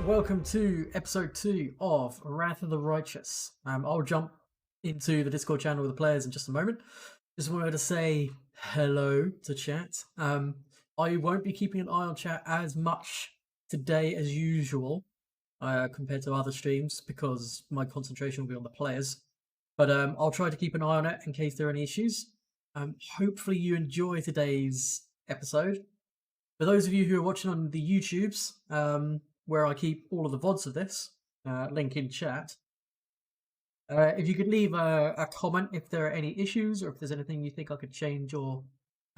Welcome to episode 2 of Wrath of the Righteous. I'll jump into the Discord channel with the players in just a moment. Just wanted to say hello to chat. I won't be keeping an eye on chat as much today as usual compared to other streams because my concentration will be on the players. But I'll try to keep an eye on it in case there are any issues. Hopefully you enjoy today's episode. For those of you who are watching on the YouTubes, where I keep all of the VODs of this, link in chat. If you could leave a comment if there are any issues or if there's anything you think I could change or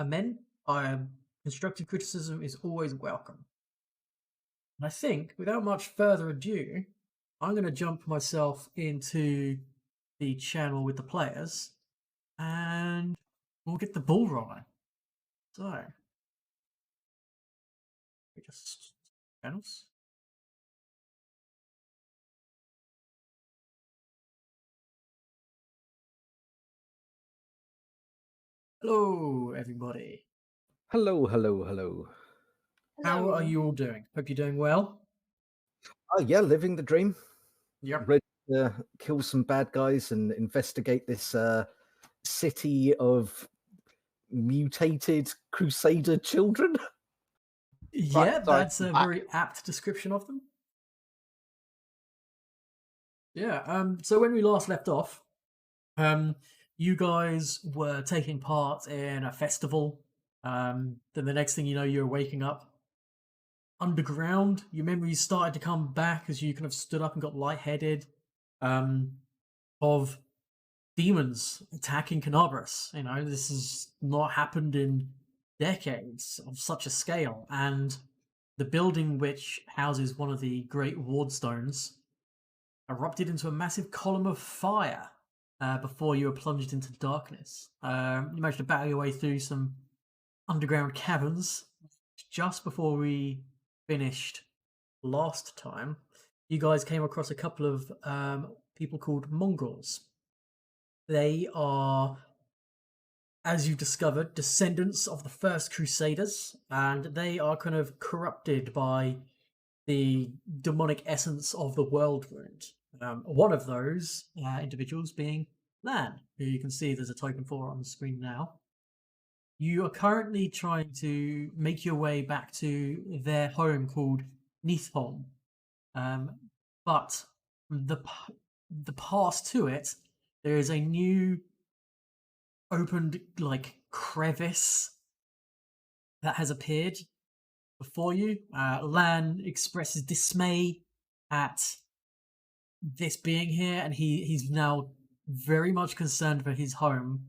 amend, constructive criticism is always welcome. And I think, without much further ado, I'm going to jump myself into the channel with the players and we'll get the ball rolling. So, we just channels. Hello, everybody. Hello, hello, hello. How are you all doing? Hope you're doing well. Oh yeah, living the dream. Yep. Ready to kill some bad guys and investigate this city of mutated crusader children. Yeah, that's a very apt description of them. Yeah, so when we last left off, you guys were taking part in a festival. Then the next thing you know, you're waking up underground. Your memories started to come back as you kind of stood up and got lightheaded of demons attacking Canabras. You know, this has not happened in decades of such a scale. And the building which houses one of the great wardstones erupted into a massive column of fire before you were plunged into darkness. You managed to battle your way through some underground caverns. Just before we finished last time, you guys came across a couple of people called Mongols. They are, as you've discovered, descendants of the first Crusaders, and they are kind of corrupted by the demonic essence of the World Wound. One of those individuals being Lan, who you can see there's a token for on the screen now. You are currently trying to make your way back to their home called Neathholm, but the path to it, there is a new opened crevice that has appeared before you. Lan expresses dismay at this being here, and he's now very much concerned for his home,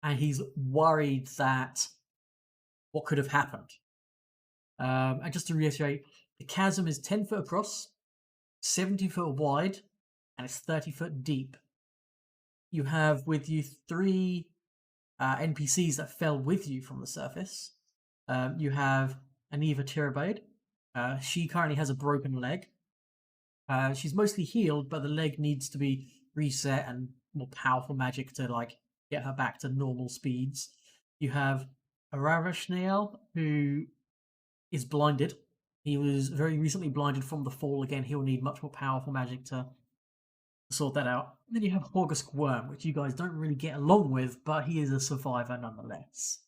and he's worried that what could have happened. And just to reiterate, the chasm is 10 foot across, 70 foot wide, and it's 30 foot deep. You have with you 3 NPCs that fell with you from the surface. You have Aniva Tirabade. She currently has a broken leg. She's mostly healed, but the leg needs to be reset and more powerful magic to get her back to normal speeds. You have Aravashnael, who is blinded. He was very recently blinded from the fall. Again, he'll need much more powerful magic to sort that out. And then you have Horgusk Worm, which you guys don't really get along with, but he is a survivor nonetheless.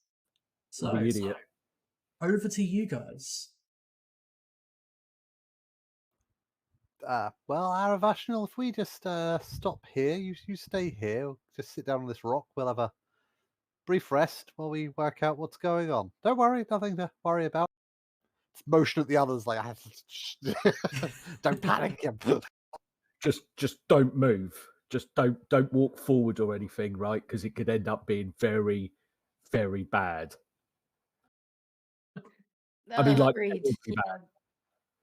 So, over to you guys. Well, Aravashnael, if we just stop here, you stay here, just sit down on this rock, we'll have a brief rest while we work out what's going on. Don't worry, nothing to worry about. motion at the others like, don't panic him. Just don't move. Just don't walk forward or anything, right? Because it could end up being very, very bad. I mean, like, Agreed. it would be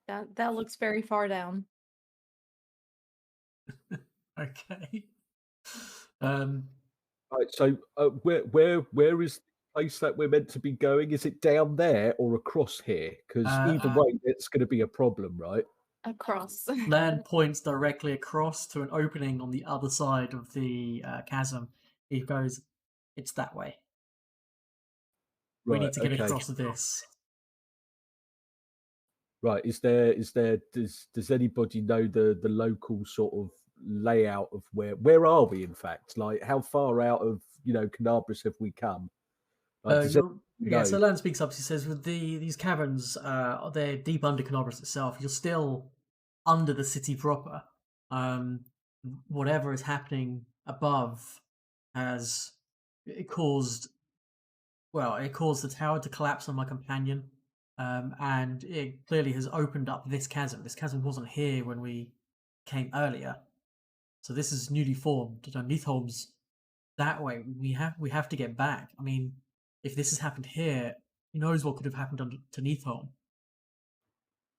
Yeah. That looks very far down. Okay. Right, so where is the place that we're meant to be going? Is it down there or across here? Because either way, it's going to be a problem, right? Across. Lan points directly across to an opening on the other side of the chasm. He goes, "It's that way. We Right, need to get okay. across this." Right. Does anybody know the local sort of layout of where are we, in fact? Like, how far out of Canabras have we come? Like, does Yeah, so know? Lan speaks up. He says, "With these caverns, they're deep under Canobras itself. You're still under the city proper. Whatever is happening above has it caused the tower to collapse on my companion, and it clearly has opened up this chasm. This chasm wasn't here when we came earlier, so this is newly formed. Neathholm's that way. We have to get back. I mean, if this has happened here, who knows what could have happened to Neathholm?"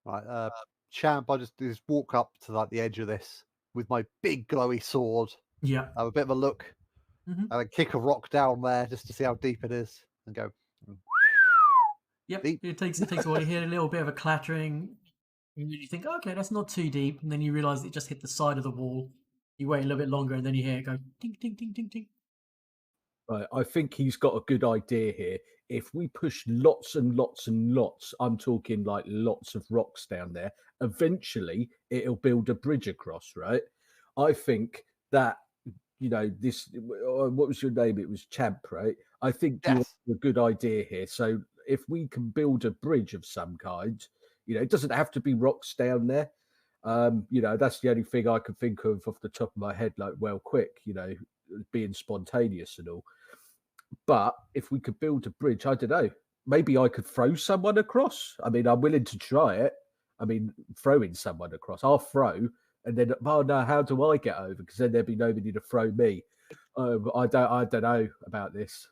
Right, Champ, I just walk up to like the edge of this with my big glowy sword, Yeah. have a bit of a look, Mhm. and then kick a rock down there just to see how deep it is, and go. Yep. Deep. It takes a while. You hear a little bit of a clattering, and you think, "Okay, that's not too deep," and then you realise it just hit the side of the wall. You wait a little bit longer, and then you hear it go ding, ding, ding, ding, ding. Right, I think he's got a good idea here. If we push lots and lots and lots, I'm talking like lots of rocks down there, eventually it'll build a bridge across, right? I think that, this, what was your name? It was Champ, right? I think you have Yes. a good idea here. So if we can build a bridge of some kind, it doesn't have to be rocks down there. That's the only thing I can think of off the top of my head, like, well, quick, being spontaneous and all. But if we could build a bridge, I don't know, maybe I could throw someone across. I mean, I'm willing to try it. I mean, throwing someone across, I'll throw, and then, oh no, how do I get over? Because then there'd be nobody to throw me. I don't know about this.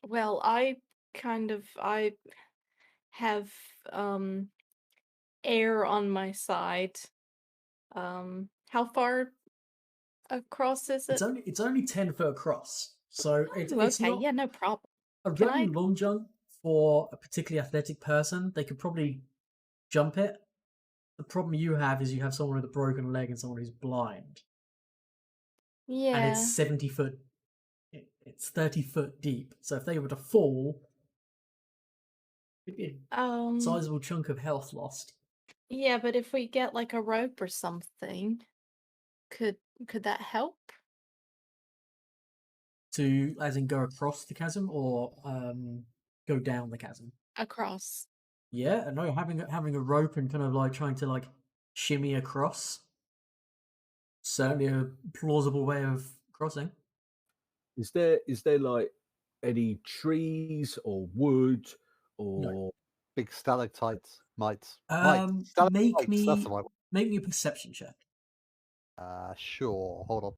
Well, I have air on my side. How far across is it? It's only 10 foot across, so it's Okay, not yeah, no problem. a Can very I- long jump for a particularly athletic person. They could probably jump it. The problem you have is you have someone with a broken leg and someone who's blind, and Yeah. it's 70 foot. It's 30 foot deep. So if they were to fall, it'd be a sizable chunk of health lost. Yeah, but if we get like a rope or something, could that help? To, as in, go across the chasm or go down the chasm. Across. Yeah, no, having a rope and kind of like trying to like shimmy across. Certainly a plausible way of crossing. Is there like any trees or wood or Big stalactites, mites. Make Stalactites, me that's the right make me a perception check. one. Sure. Hold on.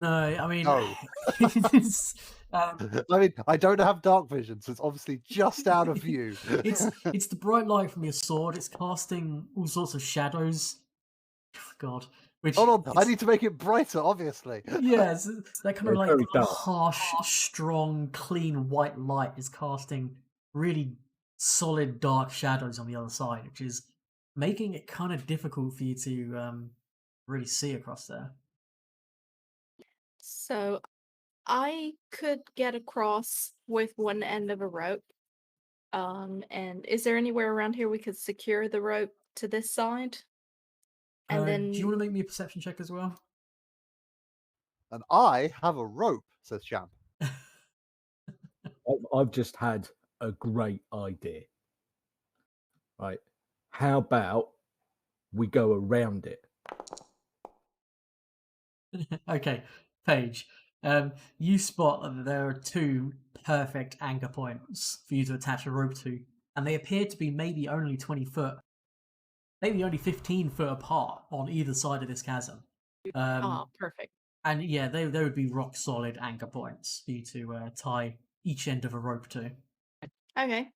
No, I mean, No. it's, I mean, I don't have dark vision, so it's obviously just out of view. it's the bright light from your sword. It's casting all sorts of shadows. God, which Hold on, I need to make it brighter, obviously. yes, that kind of Yeah, like very dark. harsh, strong, clean white light is casting really solid dark shadows on the other side, which is making it kind of difficult for you to really see across there. So I could get across with one end of a rope. And is there anywhere around here we could secure the rope to this side? And then do you want to make me a perception check as well? And I have a rope, says Champ. I've just had a great idea. Right. How about we go around it. Okay, Paige. You spot that there are two perfect anchor points for you to attach a rope to, and they appear to be maybe only 20 foot, maybe only 15 foot apart on either side of this chasm. Perfect. And yeah, they would be rock solid anchor points for you to tie each end of a rope to. Okay.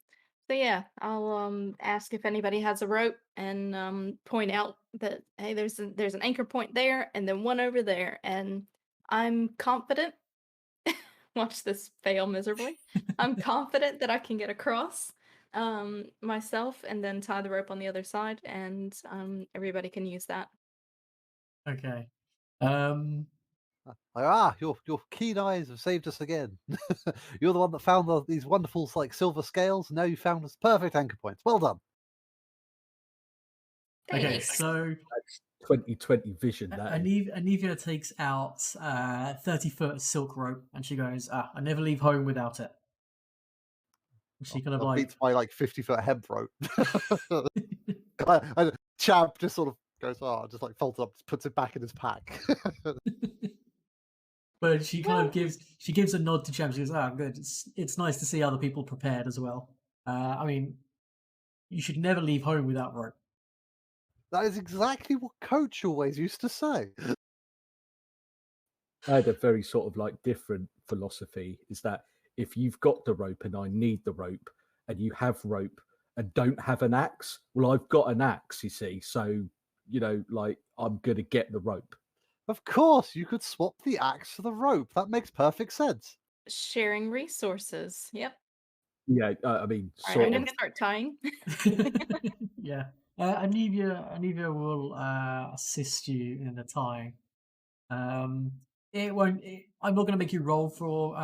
So yeah, I'll ask if anybody has a rope and point out that hey, there's an anchor point there and then one over there, and I'm confident. Watch this fail miserably. I'm confident that I can get across myself and then tie the rope on the other side, and everybody can use that. Okay. Your keen eyes have saved us again. You're the one that found these wonderful like silver scales. And now you found us perfect anchor points. Well done. Okay, Thanks. so 2020 vision. That is. Anivia takes out 30-foot silk rope, and she goes, I never leave home without it. She kind of That like beats my like 50-foot hemp rope. Champ just sort of goes, just like folds up, puts it back in his pack. But she kind of gives a nod to Champ. She goes, good. It's nice to see other people prepared as well. I mean, you should never leave home without rope. That is exactly what Coach always used to say. I had a very sort of like different philosophy, is that if you've got the rope and I need the rope, and you have rope and don't have an axe, well, I've got an axe, you see. So, like I'm going to get the rope. Of course, you could swap the axe for the rope. That makes perfect sense. Sharing resources. Yep. Yeah, I mean, All sort right, I'm of. gonna start tying. Yeah. Anivia will assist you in the tying. It won't. I'm not going to make you roll for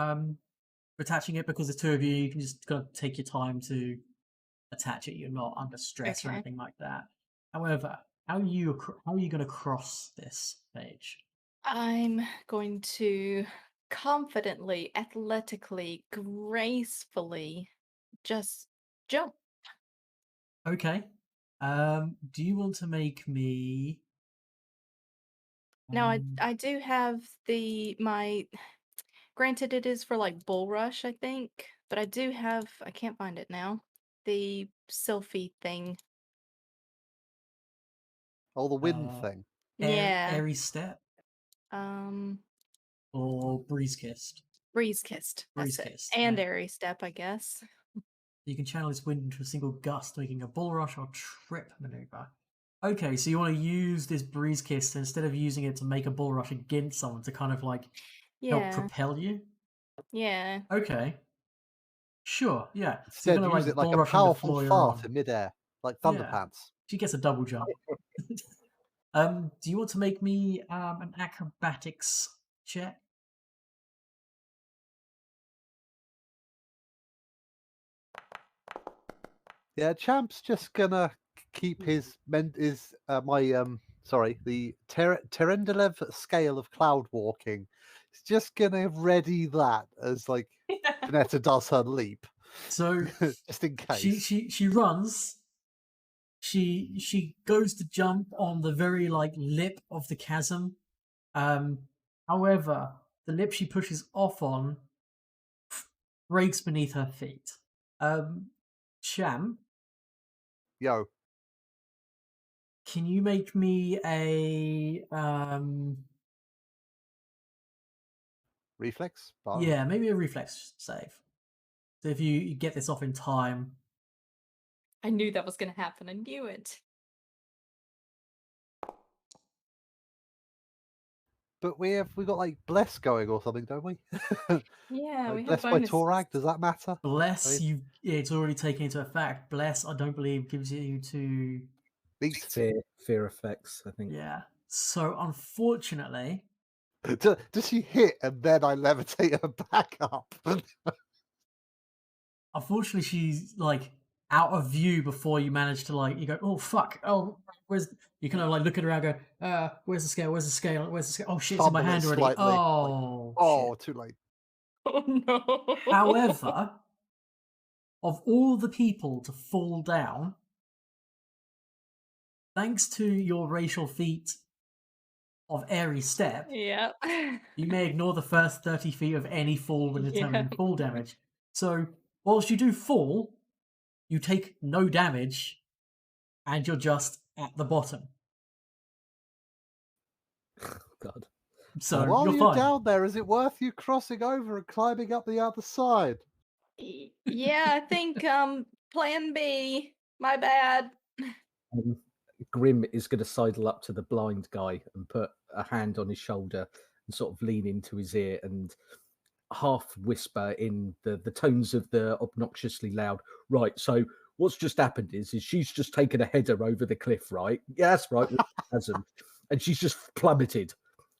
attaching it because the two of you, you can just kind of take your time to attach it. You're not under stress or Okay. anything like that. However, how are you going to cross this page? I'm going to confidently, athletically, gracefully just jump. Okay. Do you want to make me? Now I do have my granted it is for like bull rush, I think, but I do have I can't find it now. The Sylphie thing. Oh, the wind thing. Yeah. Airy step or breeze kissed. Breeze kissed. That's Breeze it. kissed. And yeah. airy step, I guess. You can channel this wind into a single gust, making a bull rush or trip maneuver. Okay, so you want to use this breeze kiss instead of using it to make a bull rush against someone to kind of like help Yeah. propel you? Yeah. Okay. Sure, yeah. Instead, gonna, use like, it like bull a rush on the powerful floor you're fart on. in midair, like Yeah. Thunderpants. She gets a double jump. Do you want to make me an acrobatics check? Yeah, Champ's just gonna keep his the Terendelev scale of cloud walking. He's just gonna ready that as like Vanetta does her leap, So just in case. she runs. She goes to jump on the very like lip of the chasm. However, the lip she pushes off on breaks beneath her feet. Champ, Yo, can you make me a reflex. yeah, maybe a reflex save. So if you get this off in time. I knew that was gonna happen. I knew it. But we got like bless going or something, don't we? Yeah, Like, we have bless by bonuses. Torag. Does that matter? Bless you. It's already taken into effect. Bless, I don't believe gives you to. Beats. Fear effects, I think. Yeah. So unfortunately, Does she hit and then I levitate her back up? unfortunately, she's like out of view before you manage to like. You go, oh fuck, oh where's? You kind of like look at her and go, where's the scale? Where's the scale? Where's the scale? Oh shit, it's in my Fumble it hand already. slightly, like, Oh, oh, shit. too late. Oh no. However, of all the people to fall down, thanks to your racial feat of airy step, Yeah. you may ignore the first 30 feet of any fall when determining fall damage. So, whilst you do fall, you take no damage, and you're just at the bottom. God. So While you're you're fine. down there, is it worth you crossing over and climbing up the other side? Yeah, I think plan B. My bad. Grim is going to sidle up to the blind guy and put a hand on his shoulder and sort of lean into his ear and half whisper in the tones of the obnoxiously loud, right, so what's just happened is she's just taken a header over the cliff, right? Yeah, that's right, hasn't. And she's just plummeted,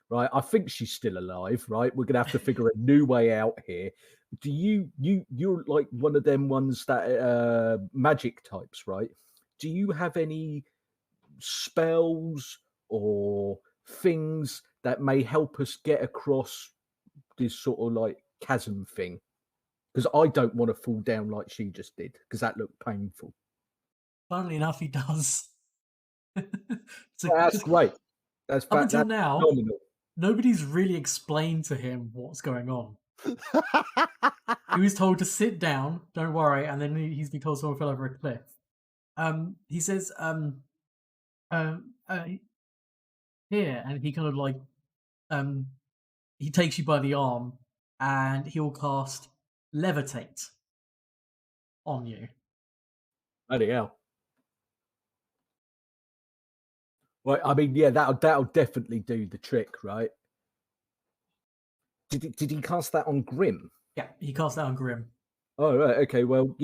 right? I think she's still alive, right? We're gonna have to figure a new way out here. Do you're like one of them ones that magic types, right? Do you have any spells or things that may help us get across this sort of like chasm thing? Because I don't want to fall down like she just did, because that looked painful. Funnily enough, he does. So That's just great. That's up until that's now, phenomenal. nobody's really explained to him what's going on. He was told to sit down, don't worry, and then he's been told someone fell over a cliff. He says, here, and he kind of like, he takes you by the arm, and he'll cast levitate on you. Bloody hell. Well, I mean, yeah, that'll definitely do the trick, right? Did he cast that on Grim? Yeah, he cast that on Grim. Oh, right. Okay. Well,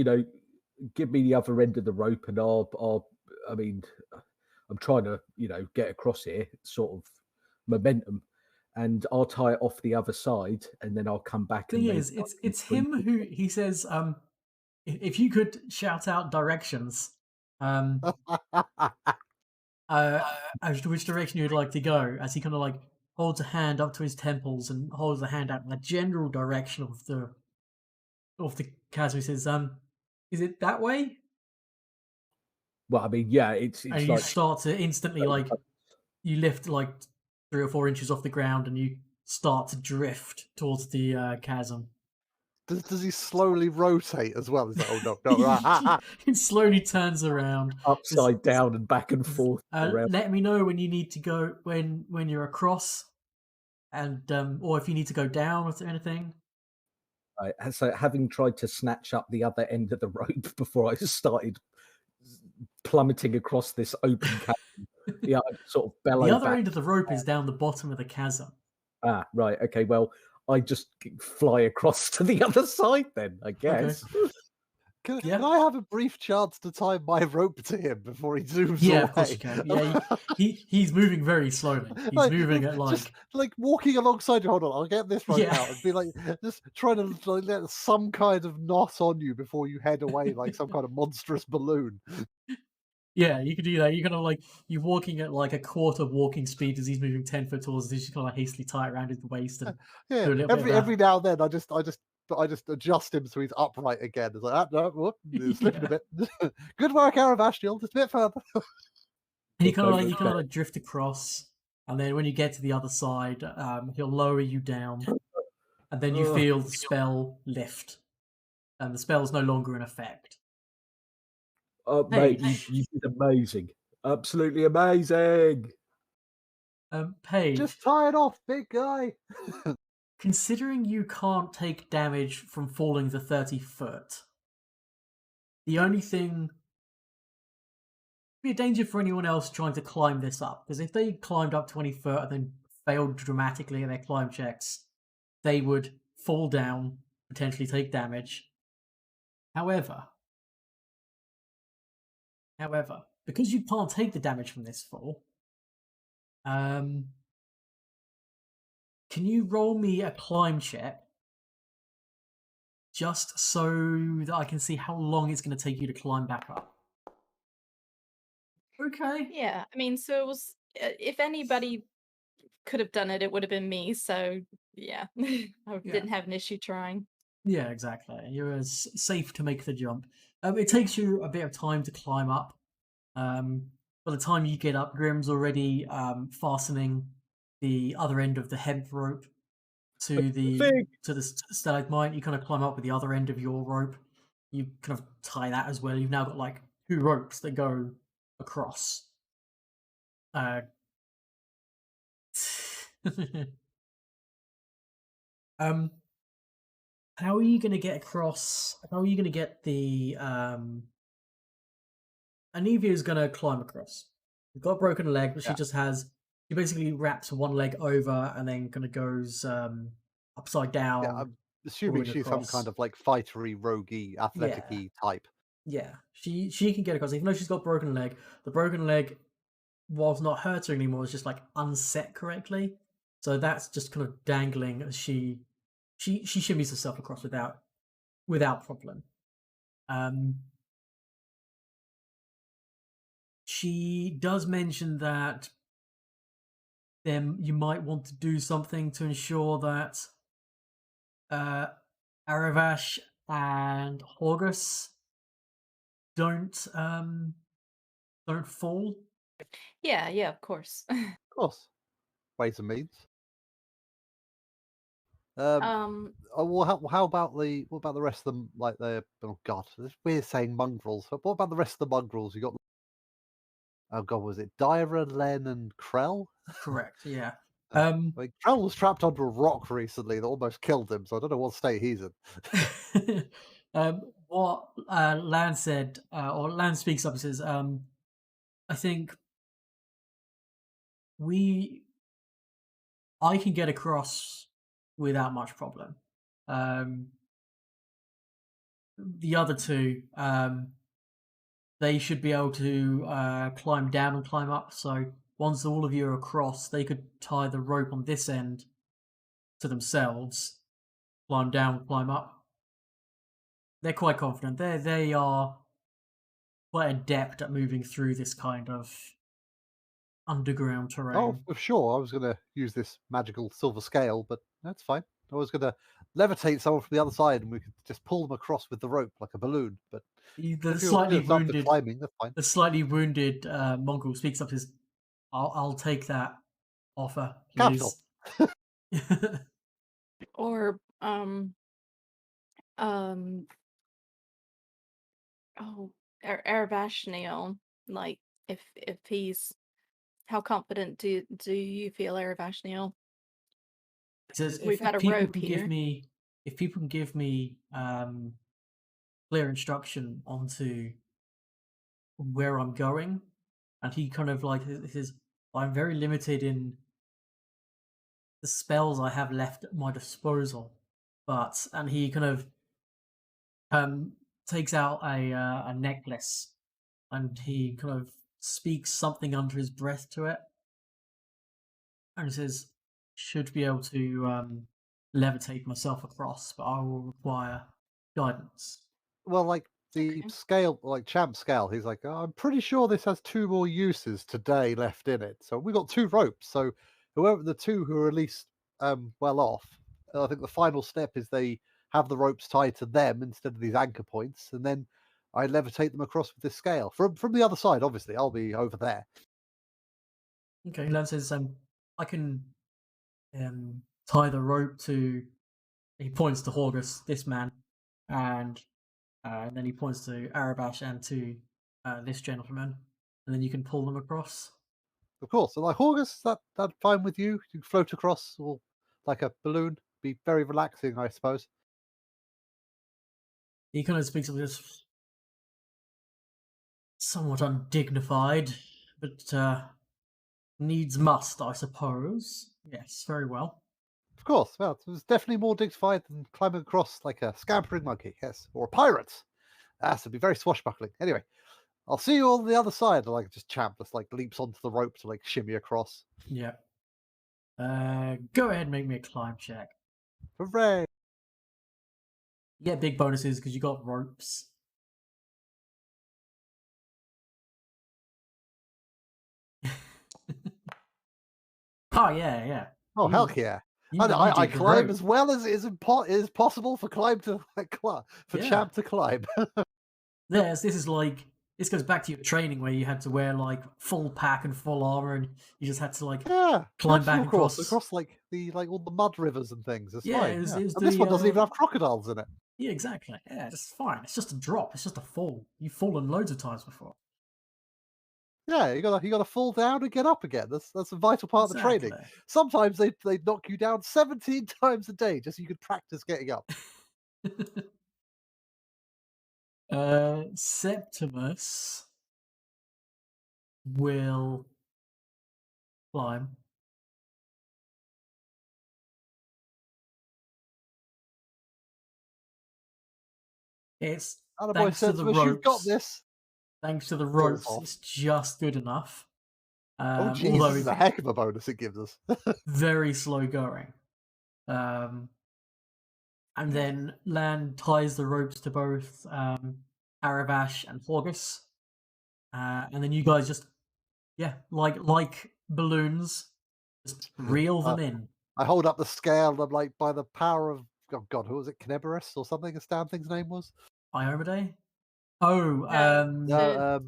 give me the other end of the rope, and I mean, I'm trying to, get across here, sort of momentum, and I'll tie it off the other side, and then I'll come back. The thing is, it's him who he says, if you could shout out directions, as to which direction you'd like to go, as he kind of like holds a hand up to his temples and holds a hand out in the general direction of the chasm. He says, is it that way? Well, I mean, yeah, it's And you like start to instantly like you lift like 3 or 4 inches off the ground and you start to drift towards the chasm. Does he slowly rotate as well? He's like, oh no. He slowly turns around upside down and back and forth around. Let me know when you need to go when you're across, and or if you need to go down or anything. Right. So, having tried to snatch up the other end of the rope before I started plummeting across this open chasm, I sort of bellow. The other back. end of the rope is down the bottom of the chasm. Ah, right. Okay. Well, I just fly across to the other side then, I guess. Okay. Can I have a brief chance to tie my rope to him before he zooms Yeah, away? of course you can. Yeah, he's moving very slowly. He's moving at just like walking alongside you. Hold on, I'll get this right now. And be like, just trying to like, let some kind of knot on you before you head away, like some kind of monstrous balloon. Yeah, you could do that. You're kind of like you're walking at like a quarter walking speed as he's moving 10 foot towards. You just kind of hastily tie it around his waist and Yeah, do a little bit of that. every now and then I just adjust him so he's upright again. It's like, no, whoop, slipping a bit. Good work, Aravastiel. Just a bit further. And you kind of like drift across, and then when you get to the other side, he'll lower you down, and then you feel the spell lift, and the spell's no longer in effect. Mate, you did amazing. Absolutely amazing. Paige, Just tie it off, big guy. considering you can't take damage from falling the 30 foot, the only thing be a danger for anyone else trying to climb this up, because if they climbed up 20 foot and then failed dramatically in their climb checks, they would fall down, potentially take damage. However, because you can't take the damage from this fall, can you roll me a climb check just so that I can see how long it's going to take you to climb back up? Okay. Yeah, I mean, so it was. If anybody could have done it, it would have been me. So yeah, I didn't have an issue trying. Yeah, exactly. You're safe to make the jump. It takes you a bit of time to climb up. by the time you get up, Grim's already fastening the other end of the hemp rope to Fig! the stalagmite. You kind of climb up with the other end of your rope. You kind of tie that as well. You've now got like 2 ropes that go across. Um, how are you going to get across? How are you going to get the Anivia is going to climb across. She's got a broken leg, but she Yeah. just has. She basically wraps one leg over and then kind of goes upside down. Yeah, I'm assuming falling she's some across. kind of like fightery, roguey, athletic-y type. Yeah, she can get across. Even though she's got a broken leg, the broken leg, whilst not hurting anymore, is just like unset correctly. So that's just kind of dangling as she shimmies herself across without problem. She does mention that then you might want to do something to ensure that Aravash and Horgus don't fall. Yeah, of course. Of course, ways and means. How about what about the rest of them? Like oh god, it's weird saying mongrels. But what about the rest of the mongrels? You got oh god, was it Dyra, Len, and Krell? Correct. Yeah. Like Krell was trapped under a rock recently that almost killed him, so I don't know what state he's in. What Lan said, or Lan speaks up and says, I think I can get across without much problem. The other two, they should be able to climb down and climb up. So once all of you are across, they could tie the rope on this end to themselves, climb down, climb up. They're quite confident. They are quite adept at moving through this kind of underground terrain. Oh, for sure. I was going to use this magical silver scale, but that's fine. I was going to levitate someone from the other side, and we could just pull them across with the rope like a balloon. But The slightly wounded, climbing, that's fine. The slightly wounded mongrel speaks up. Says, "I'll take that offer, please." Or Aravashniel, like if he's, how confident do you feel, Aravashniel? Says, We've got a rope here. If people can give me clear instruction onto where I'm going, and he kind of like says, I'm very limited in the spells I have left at my disposal, and he kind of takes out a necklace, and he kind of speaks something under his breath to it, and says, should be able to levitate myself across, but I will require guidance. Well, like the scale, like Champ scale, he's like, I'm pretty sure this has 2 more uses today left in it. So we got 2 ropes. So whoever the 2 who are least well off, I think the final step is they have the ropes tied to them instead of these anchor points, and then I levitate them across with this scale from the other side. Obviously, I'll be over there. Okay, Lan says, I can tie the rope to. He points to Horgus, this man, and then he points to Arabash and to this gentleman, and then you can pull them across. Of course. So, like Horgus, that fine with you? You float across, or like a balloon? Be very relaxing, I suppose. He kind of speaks of this somewhat undignified, but needs must, I suppose. Yes, very well. Of course. Well, it was definitely more dignified than climbing across like a scampering monkey, yes, or a pirate. It'd be very swashbuckling. Anyway, I'll see you on the other side. Like just Champ just like leaps onto the rope to like shimmy across. Yeah. Go ahead and make me a climb check. Hooray! You get big bonuses because you got ropes. Oh yeah. Oh hell yeah! I climb as well as is possible for Champ to climb. Yes, this is like this goes back to your training where you had to wear like full pack and full armor, and you just had to like Yeah, climb back obstacle course across. across like all the mud rivers and things. It's Yeah, fine. it was, Yeah. it was And this one doesn't even the have crocodiles in it. yeah, exactly. Yeah, it's fine. It's just a drop. It's just a fall. You've fallen loads of times before. Yeah, you gotta fall down and get up again. That's a vital part of the training. Exactly. Sometimes they knock you down 17 times a day just so you can practice getting up. Septimus will climb. It's Attaboy, thanks to the Septimus, you've got ropes. this. Thanks to the Falls ropes, off. it's just good enough. Oh, geez, Although this is it's a heck of a bonus it gives us. very slow going. And then Lan ties the ropes to both Aravash and Horgus. And then you guys just, like balloons, just reel them in. I hold up the scale and I'm like, by the power of, oh God, who was it? Kneberus or something? As damn thing's name was? Iomade? Oh, No,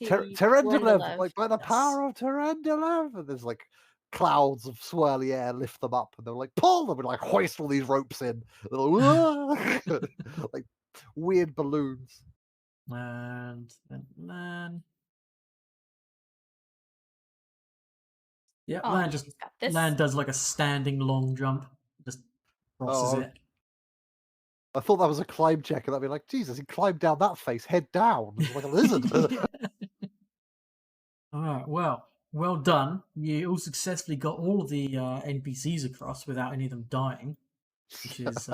Terendelev. Terendelev. Like, by the Yes. power of Terendelev. And there's like clouds of swirly air lift them up and they're like, pull them and like hoist all these ropes in. They're like, like weird balloons. and then Lan. Yeah, Oh, Lan he's just got this. Lan does like a standing long jump, just crosses Oh, it. I thought that was a climb check, and I'd be like, Jesus, he climbed down that face, head down, like a lizard. All right, well done. You all successfully got all of the NPCs across without any of them dying, which is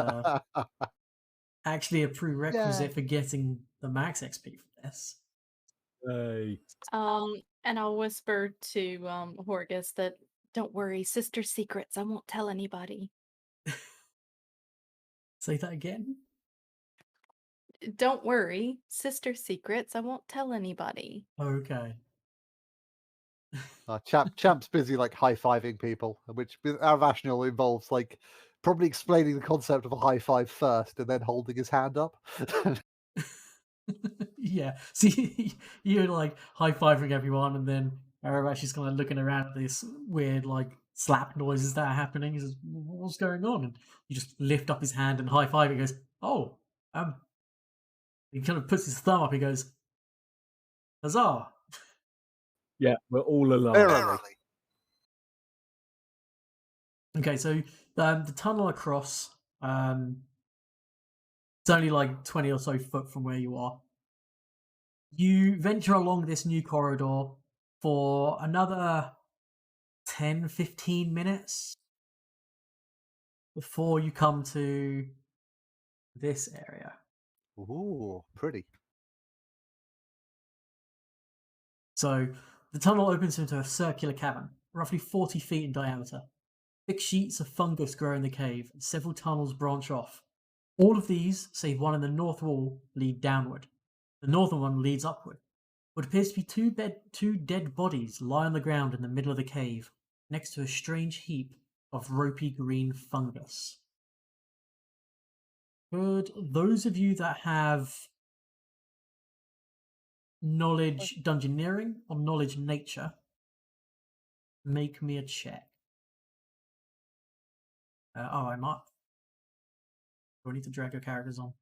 actually a prerequisite for getting the max XP for this. Hey. And I'll whisper to Horgus that don't worry, sister secrets. I won't tell anybody. Say that again. Don't worry, sister secrets. I won't tell anybody. Okay. Champ's busy like high-fiving people, which with Aravashnial involves like probably explaining the concept of a high five first and then holding his hand up. Yeah. See, you're like high fiving everyone, and then Aravash is kind of looking around at this weird like slap noises that are happening. He says, "What's going on?" And you just lift up his hand and high five. He goes, "Oh, He kind of puts his thumb up. He goes, "Huzzah!" Yeah, we're all alive. Verily. Okay, so the tunnel across, it's only like 20 or so foot from where you are. You venture along this new corridor for another 10, 15 minutes before you come to this area. Ooh, pretty. So the tunnel opens into a circular cavern, roughly 40 feet in diameter. Thick sheets of fungus grow in the cave, and several tunnels branch off. All of these, save one in the north wall, lead downward. The northern one leads upward. What appears to be two dead bodies lie on the ground in the middle of the cave, next to a strange heap of ropey green fungus. Could those of you that have knowledge dungeoneering or knowledge nature make me a check? I might. Do I need to drag your characters on?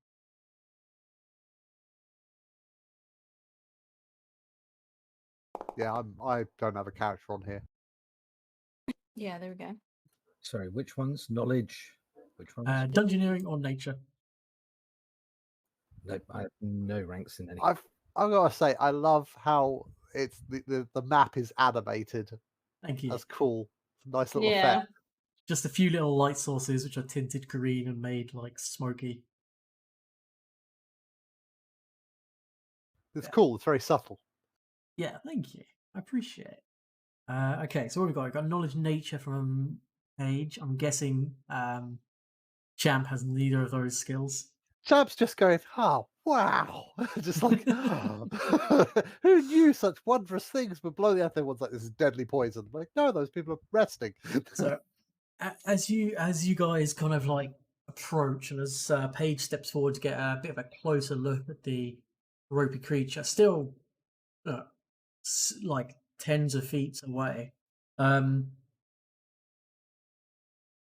Yeah, I don't have a character on here. Yeah, there we go. Sorry, which ones? Knowledge? Which ones? Dungeoneering or nature? Nope, I have no ranks in any. I've gotta say, I love how it's the map is animated. Thank you. That's cool. Nice little Yeah. effect. Just a few little light sources which are tinted green and made like smoky. It's Yeah. cool. It's very subtle. Yeah, thank you. I appreciate it. Okay, so what we've got? We've got knowledge nature from Page. I'm guessing Champ has neither of those skills. Champ's just going, oh, wow. Just like, who knew such wondrous things? But below the earth, everyone's like, this is deadly poison. I'm like, no, those people are resting. So as you guys kind of like approach, and as Paige steps forward to get a bit of a closer look at the ropey creature, still uh, like tens of feet away. Um,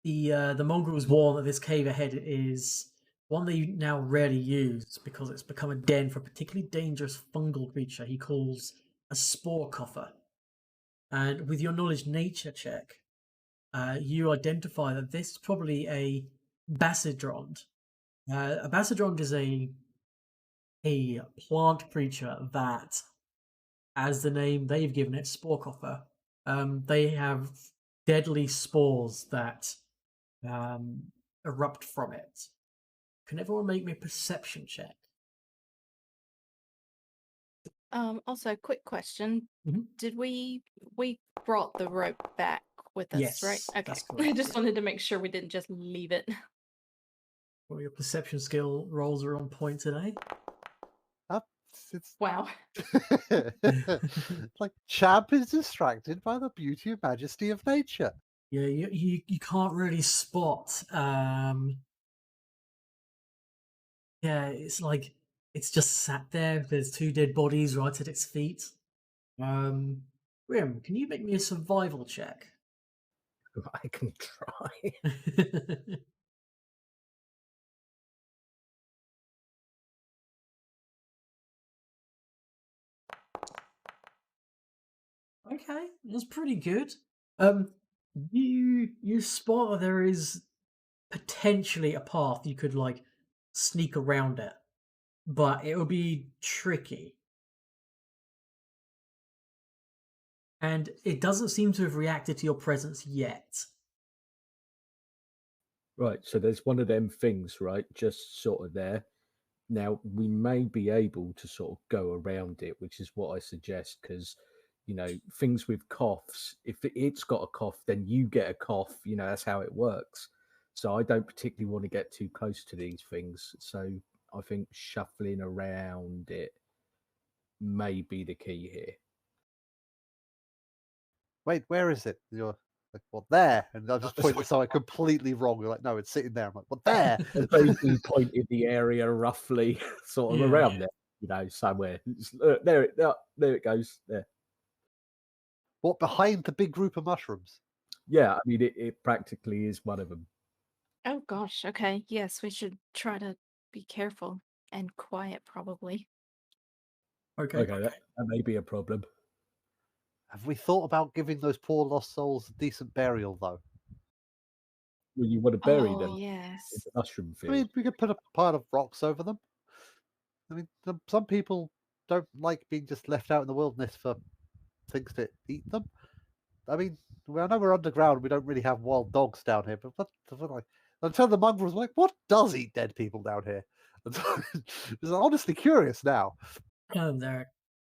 the mongrels warn that this cave ahead is one they now rarely use because it's become a den for a particularly dangerous fungal creature he calls a spore coffer. And with your knowledge nature check, you identify that this is probably a basidrond. A basidrond is a plant creature that, as the name they've given it, spore coffer, they have deadly spores that erupt from it. Can everyone make me a perception check? Also, quick question: Mhm. Did we brought the rope back with us, right? Yes, Okay. that's I correct, just yeah. wanted to make sure we didn't just leave it. Well, your perception skill rolls are on point today. It's Wow. like Champ is distracted by the beauty and majesty of nature. Yeah, you can't really spot. Yeah, it's like it's just sat there. There's two dead bodies right at its feet. Grim, can you make me a survival check? I can try. Okay, that's pretty good. You spot that there is potentially a path you could like sneak around it, but it would be tricky. And it doesn't seem to have reacted to your presence yet. Right, so there's one of them things, right, just sort of there. Now, we may be able to sort of go around it, which is what I suggest, because, things with coughs, if it's got a cough, then you get a cough, that's how it works. So I don't particularly want to get too close to these things. So I think shuffling around it may be the key here. Wait, where is it? You're like, well, there. And I'll just point to somewhere completely wrong. You're like, no, it's sitting there. I'm like, well, there. I basically pointed the area roughly sort of Yeah. around there, somewhere. There it goes. There. What, behind the big group of mushrooms? Yeah, I mean, it practically is one of them. Oh gosh. Okay. Yes, we should try to be careful and quiet, probably. Okay. That may be a problem. Have we thought about giving those poor lost souls a decent burial, though? Well, you want to bury Oh them in yes. the mushroom I field. mean, we could put a pile of rocks over them. I mean, some people don't like being just left out in the wilderness for things to eat them. I mean, I know we're underground. We don't really have wild dogs down here, but like, until the mongrels were like, what does eat dead people down here? I'm honestly curious now. There are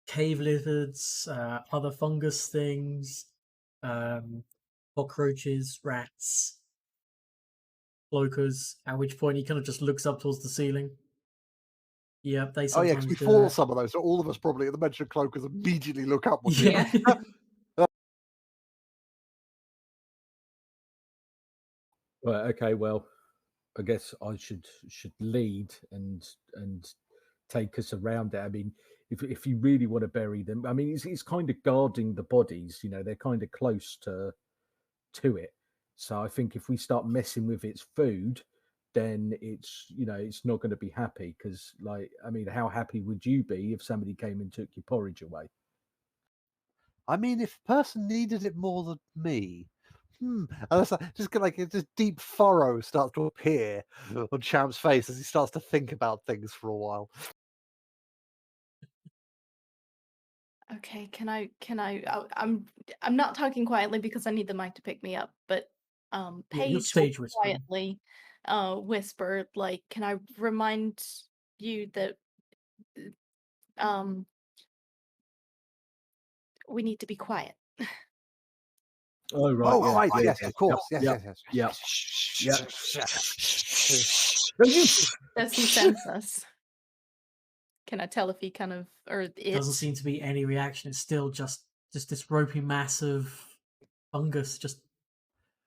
cave lizards, other fungus things, cockroaches, rats, cloakers. At which point he kind of just looks up towards the ceiling. Yeah, they Oh yeah, sometimes because we do fall that. some of those. So all of us probably at the mention of cloakers immediately look upwards. Yeah. Right. Okay. Well, I guess I should lead and take us around it. I mean, if you really want to bury them, I mean, it's kind of guarding the bodies. They're kind of close to it. So I think if we start messing with its food, then it's not going to be happy. Because, like, I mean, how happy would you be if somebody came and took your porridge away? I mean, if a person needed it more than me, and that's just like this deep furrow starts to appear on Champ's face as he starts to think about things for a while. Okay. Can I? I'm not talking quietly because I need the mic to pick me up. But Yeah, you're Paige will stage whispering. quietly whisper, like, "Can I remind you that um we need to be quiet?" Oh right. Oh, yeah, right, yeah, yes, yeah, of course, yeah, yes. Does he sense us? Can I tell if he kind of or it? Doesn't seem to be any reaction. It's still just this ropey mass of fungus just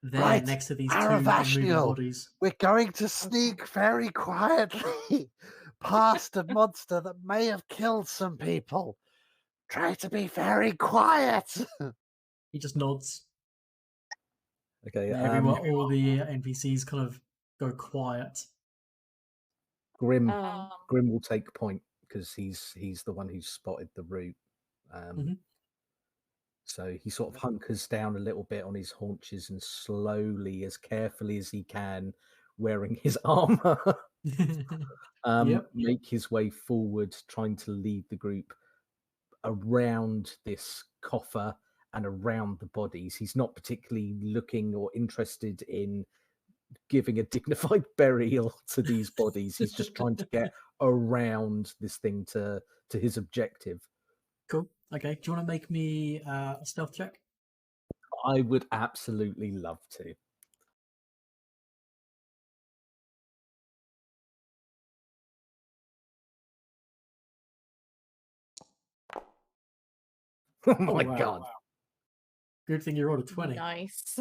there Right, next to these two Aravashniel. unmoving bodies. We're going to sneak very quietly past a monster that may have killed some people. Try to be very quiet. He just nods. Okay. And everyone, all the NPCs kind of go quiet. Grim Um, Grim will take point because he's the one who's spotted the route. Mhm. So he sort of hunkers down a little bit on his haunches and slowly, as carefully as he can, wearing his armor, Yep. make his way forward, trying to lead the group around this coffer and around the bodies. He's not particularly looking or interested in giving a dignified burial to these bodies. He's just trying to get around this thing to his objective. Cool. Okay. Do you want to make me a stealth check? I would absolutely love to. Oh my wow. god. Good thing you rolled a 20. nice.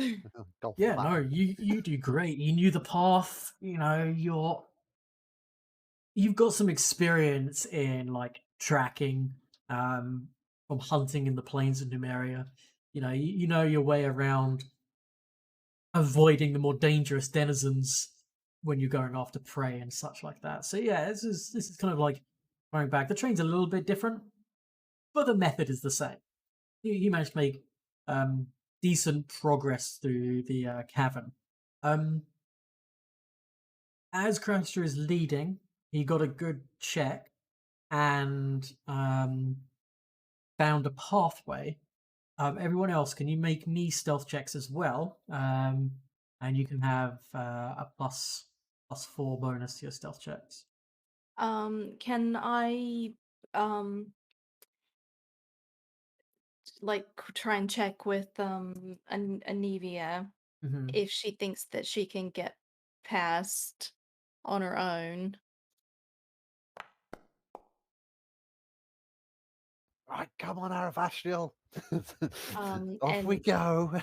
Golf Yeah, clap. no, you do great. You knew the path. You know, you've got some experience in like tracking, from hunting in the plains of Numeria. You know, you know your way around avoiding the more dangerous denizens when you're going after prey and such like that. So yeah, this is kind of like going back. The train's a little bit different, but the method is the same. You managed to make decent progress through the cavern. As Crouster is leading, he got a good check and found a pathway. Everyone else, can you make me stealth checks as well? And you can have a +4 bonus to your stealth checks. Can I like try and check with Anivia Mhm. if she thinks that she can get past on her own? Right, come on, Aravashniel. Um, Off we and- go.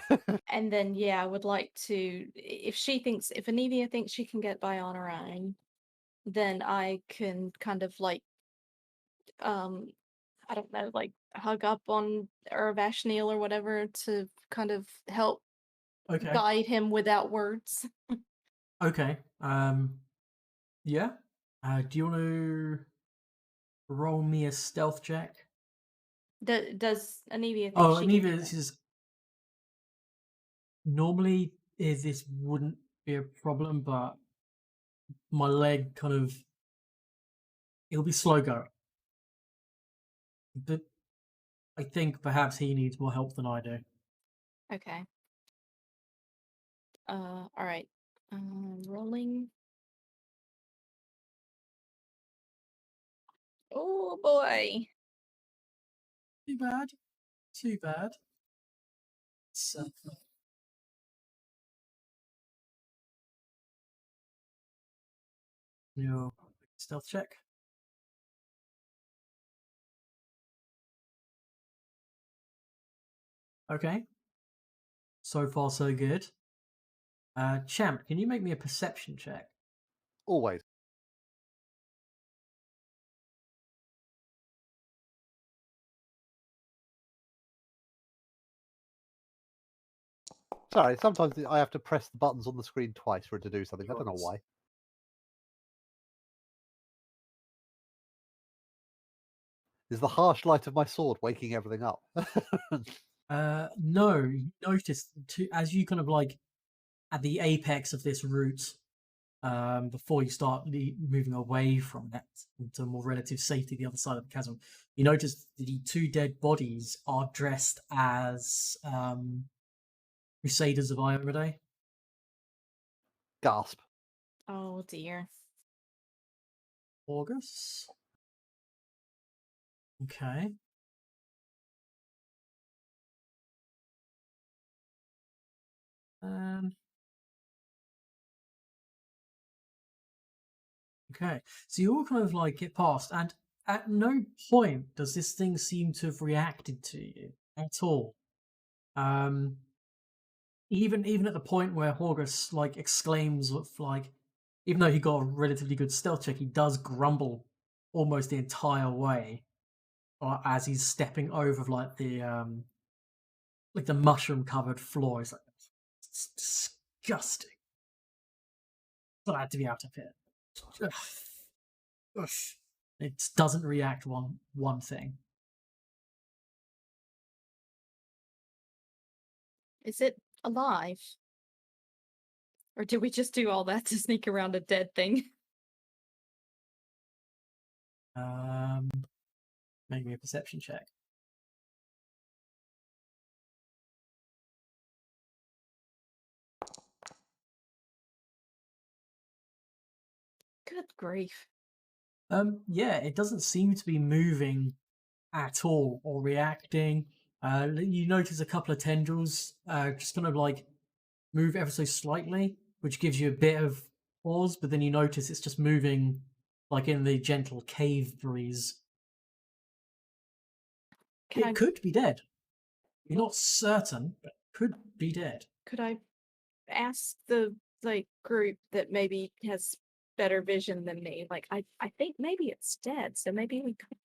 And then yeah, I would like to if Anivia thinks she can get by on her own, then I can kind of like I don't know, like hug up on Aravashniel or whatever to kind of help Okay. guide him without words. Okay. Yeah. Do you want to roll me a stealth check? Does Anivia think Oh, she can do Anivia, that? this is normally this wouldn't be a problem, but my leg kind of it'll be slow going. But I think perhaps he needs more help than I do. Okay. All right. Rolling. Oh boy. Too bad. Too bad. So, your stealth check. Okay. So far, so good. Champ, can you make me a perception check? Always. Sorry, sometimes I have to press the buttons on the screen twice for it to do something. I don't know Choice. why. Is the harsh light of my sword waking everything up? No, you notice as you kind of like at the apex of this route, before you start moving away from it into more relative safety, the other side of the chasm, you notice the two dead bodies are dressed as Crusaders of Iomedae. Gasp. Oh dear. August. Okay. Okay. So you all kind of like get past, and at no point does this thing seem to have reacted to you at all. Even at the point where Horgus like exclaims with like, even though he got a relatively good stealth check, he does grumble almost the entire way. as he's stepping over like the mushroom covered floor. He's like, it's disgusting. Glad to be out of here. Ugh. Ugh. It doesn't react one thing. Is it alive? Or did we just do all that to sneak around a dead thing? Make me a perception check. Good grief. Yeah, it doesn't seem to be moving at all or reacting. You notice a couple of tendrils just kind of like move ever so slightly, which gives you a bit of pause, but then you notice it's just moving like in the gentle cave breeze. It could be dead. You're not certain, but could be dead. Could I ask the group that maybe has better vision than me? Like, I think maybe it's dead, so maybe we could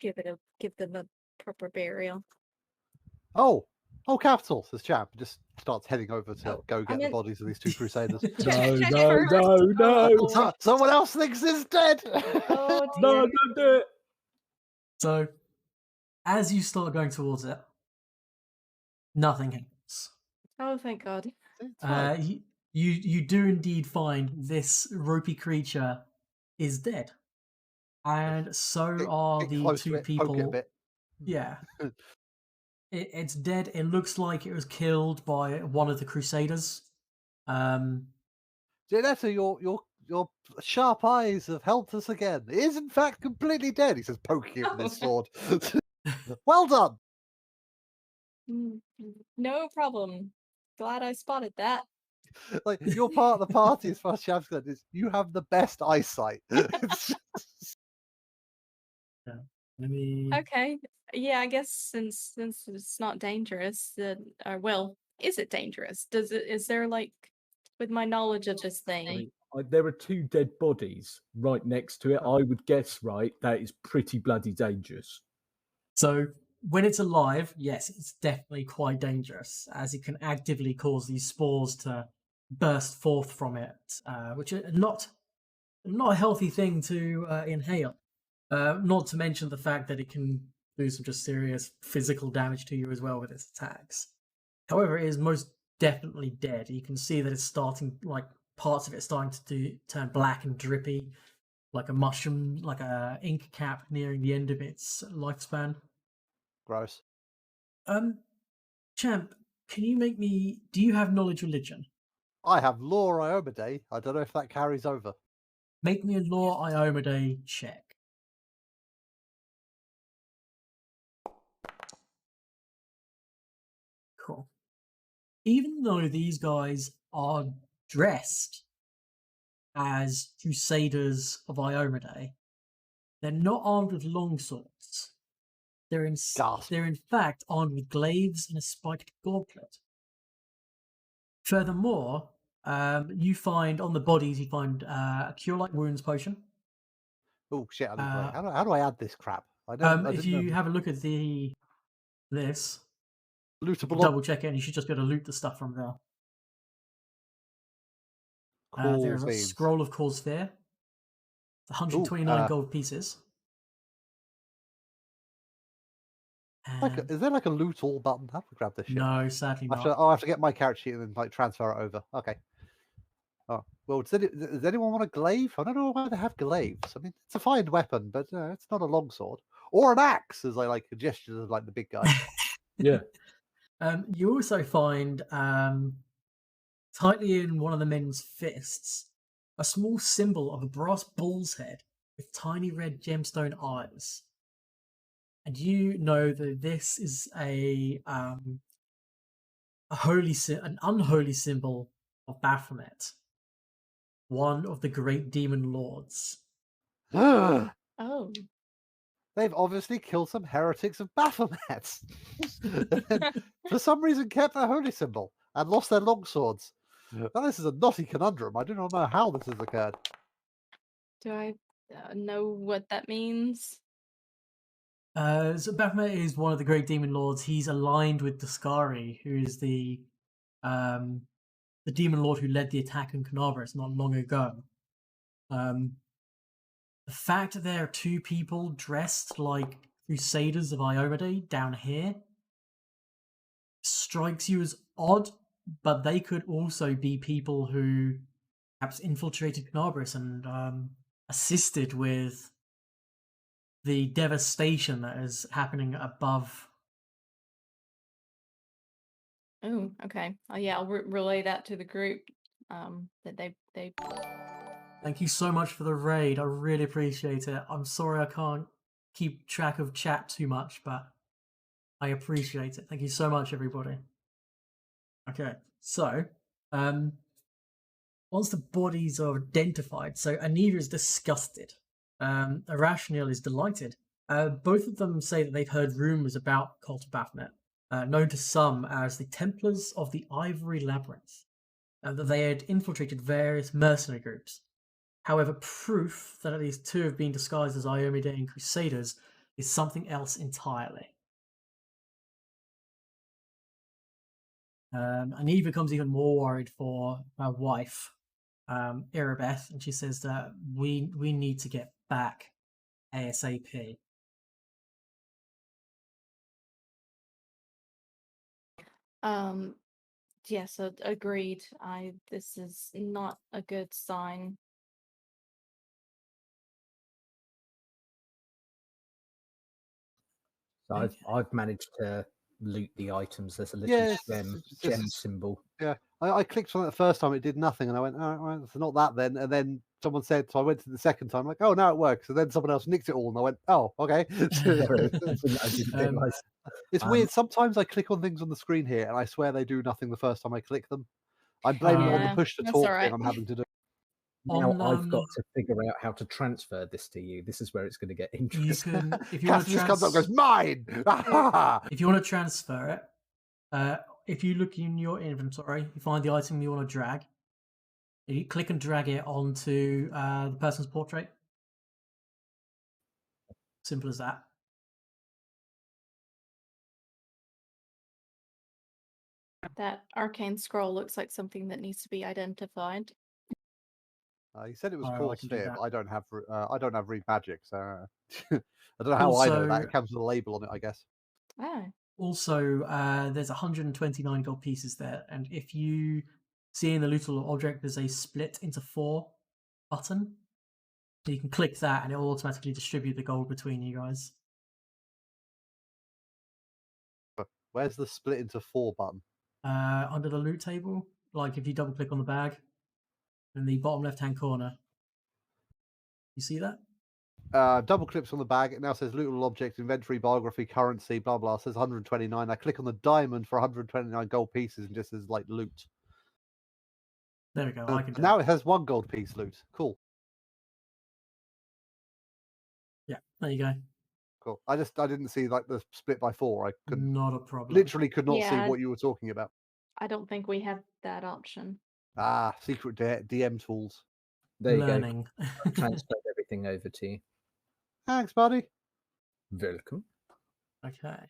give them a proper burial. Oh, capital, says Champ. Just starts heading over to go get the bodies of these two crusaders. No. Someone else thinks it's dead. Oh, No, dear. don't do it. So, as you start going towards it, nothing happens. Oh, thank God. It's fine. You do indeed find this ropey creature is dead, and so are Get the close to two it, poke it a people. bit. Yeah, it's dead. It looks like it was killed by one of the Crusaders. Janetta, your sharp eyes have helped us again. It is in fact completely dead, he says, poking it with his sword. Well done. No problem. Glad I spotted that. Like, you're part of the party as far as Champ's concerned. Is you have the best eyesight. Let me. Okay. Yeah, I guess since it's not dangerous, then well, is it dangerous? Is there like, with my knowledge of this thing? There are two dead bodies right next to it. I would guess, right, that is pretty bloody dangerous. So when it's alive, yes, it's definitely quite dangerous, as it can actively cause these spores to burst forth from it, which are not a healthy thing to inhale. Not to mention the fact that it can do some just serious physical damage to you as well with its attacks. However, it is most definitely dead. You can see that it's starting, like parts of it starting to turn black and drippy, like a mushroom, like a ink cap nearing the end of its lifespan. Gross. Champ, can you make me? Do you have knowledge religion? I have Law Iomade. I don't know if that carries over. Make me a Law Iomade check. Cool. Even though these guys are dressed as Crusaders of Iomade, they're not armed with longswords. They're in fact armed with glaives and a spiked gauntlet. Furthermore, you find on the bodies a cure light wounds potion. Oh shit! How do I add this crap? If you have a look at this, lootable, double check it, and you should just be able to loot the stuff from there. There's a scroll of cause fear. 129 gold pieces. Is there like a loot all button? I have to grab this shit. No, sadly not. I have to get my character sheet and then like transfer it over. Okay. Oh well, does anyone want a glaive? I don't know why they have glaives. I mean, it's a fine weapon, but it's not a longsword or an axe, as I like a gesture of like the big guy. Yeah. You also find tightly in one of the men's fists a small symbol of a brass bull's head with tiny red gemstone eyes. And you know that this is an unholy symbol of Baphomet, one of the great demon lords. Oh. They've obviously killed some heretics of Baphomet. For some reason kept their holy symbol and lost their longswords. Now, this is a knotty conundrum. I do not know how this has occurred. Do I know what that means? So Baphomet is one of the great demon lords. He's aligned with Daskari, who is the demon lord who led the attack on Carnarvon not long ago. The fact that there are two people dressed like Crusaders of Iomade down here strikes you as odd, but they could also be people who perhaps infiltrated Carnarvon and assisted with the devastation that is happening above. Oh, okay. Yeah, I'll relay that to the group. That they. Thank you so much for the raid. I really appreciate it. I'm sorry I can't keep track of chat too much, but I appreciate it. Thank you so much, everybody. Okay, so once the bodies are identified, so Anita is disgusted. Irrational is delighted. Both of them say that they've heard rumors about Cult of Baphomet, known to some as the Templars of the Ivory Labyrinth, and that they had infiltrated various mercenary groups. However, proof that at least two have been disguised as Iomedaean Crusaders is something else entirely. Annie becomes even more worried for her wife, Irabeth, and she says that we need to get back ASAP. Yeah, so agreed. This is not a good sign. So I've managed to loot the items. There's a little Yeah, gem symbol. Yeah, I clicked on it the first time, it did nothing, and I went, "Oh, well, it's not that then." And then someone said, so I went to the second time, like, "Oh, now it works." And then someone else nicked it all, and I went, "Oh, okay." I didn't realise. It's weird. Sometimes I click on things on the screen here, and I swear they do nothing the first time I click them. I'm blaming it on the Yeah, push to that's talk all right. thing I'm having to do. Now I've got to figure out how to transfer this to you. This is where it's going to get You interesting. can, if you want to Cassius comes up and goes, "Mine!" if you want to transfer it, if you look in your inventory, you find the item you want to drag. You click and drag it onto the person's portrait. Simple as that. That arcane scroll looks like something that needs to be identified. He said it was Oh, I core can do sphere, that. but I don't have read magic, so I don't know how I know that. Also- It comes with a label on it, I guess. Oh, Also, there's 129 gold pieces there, and if you see in the lootable object, there's a split into 4 button. You can click that, and it will automatically distribute the gold between you guys. Where's the split into 4 button? Under the loot table, like if you double click on the bag, in the bottom left-hand corner, you see that? Double clicks on the bag. It now says lootable object, inventory, biography, currency, blah blah. It says 129. I click on the diamond for 129 gold pieces and just says like loot. There we go. I can do Now it. it has 1 gold piece loot. Cool. Yeah, there you go. Cool. I didn't see like the split by 4. I could Not a problem. literally could not see Yeah. what you were talking about. I don't think we have that option. Ah, secret DM tools. There you go. Learning. Transferred everything over to you. Thanks, buddy. Welcome. Okay.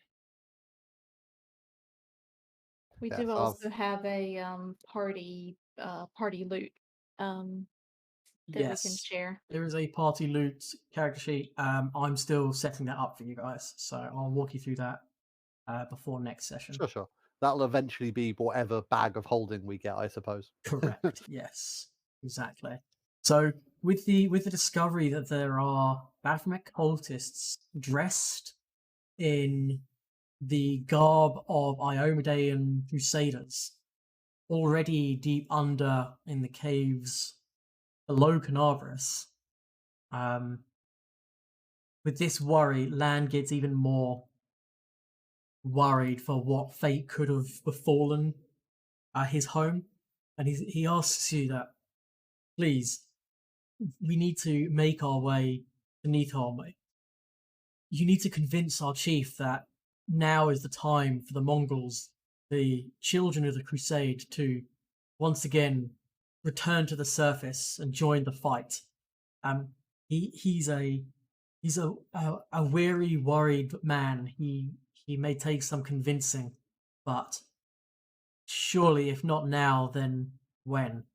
We Yes, do I've- also have a party loot that we can Yes. share. There is a party loot character sheet. I'm still setting that up for you guys, so I'll walk you through that before next session. Sure. That'll eventually be whatever bag of holding we get, I suppose. Correct. Yes, exactly. So with the discovery that there are Baphomet cultists dressed in the garb of Iomedaean crusaders, already deep under in the caves below Carnarvon, with this worry, Lan gets even more worried for what fate could have befallen his home, and he asks you that, please, we need to make our way to Neathholm. You need to convince our chief that now is the time for the Mongols, the children of the Crusade, to once again return to the surface and join the fight. He's a He's a weary, worried man. He may take some convincing, but surely, if not now, then when?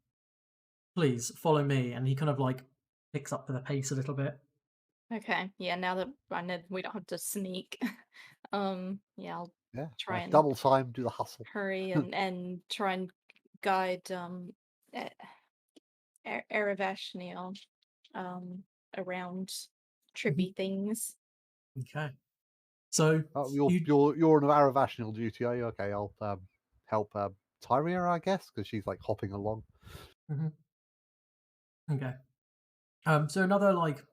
Please follow me. And he kind of like picks up the pace a little bit. Okay. Yeah, now that I know we don't have to sneak. Yeah, I'll Yeah, try and double time, do the hustle. hurry and try and guide E- Eravashniel around trippy things. Okay. So Oh, you you're on Aravashnial duty, are you? Okay, I'll help Tyria, I guess, because she's like hopping along. Mhm. Okay. So another like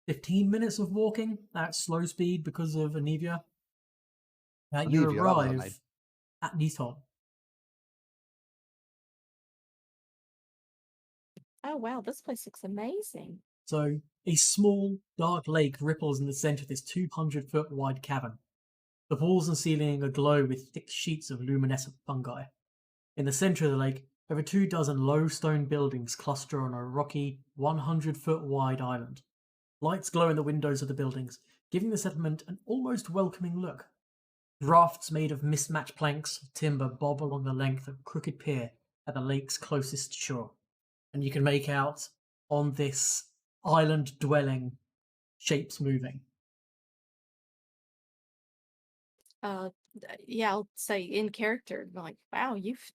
15 minutes of walking at slow speed because of Anivia. You Anivia, that was her name. arrive at Nithon. Oh wow, this place looks amazing. So a small, dark lake ripples in the center of this 200-foot wide cavern. The walls and ceiling aglow with thick sheets of luminescent fungi. In the center of the lake, over 24 low stone buildings cluster on a rocky, 100-foot wide island. Lights glow in the windows of the buildings, giving the settlement an almost welcoming look. Rafts made of mismatched planks of timber bob along the length of Crooked Pier at the lake's closest shore, and you can make out on this island dwelling shapes moving. Yeah, I'll say in character, like, wow, you've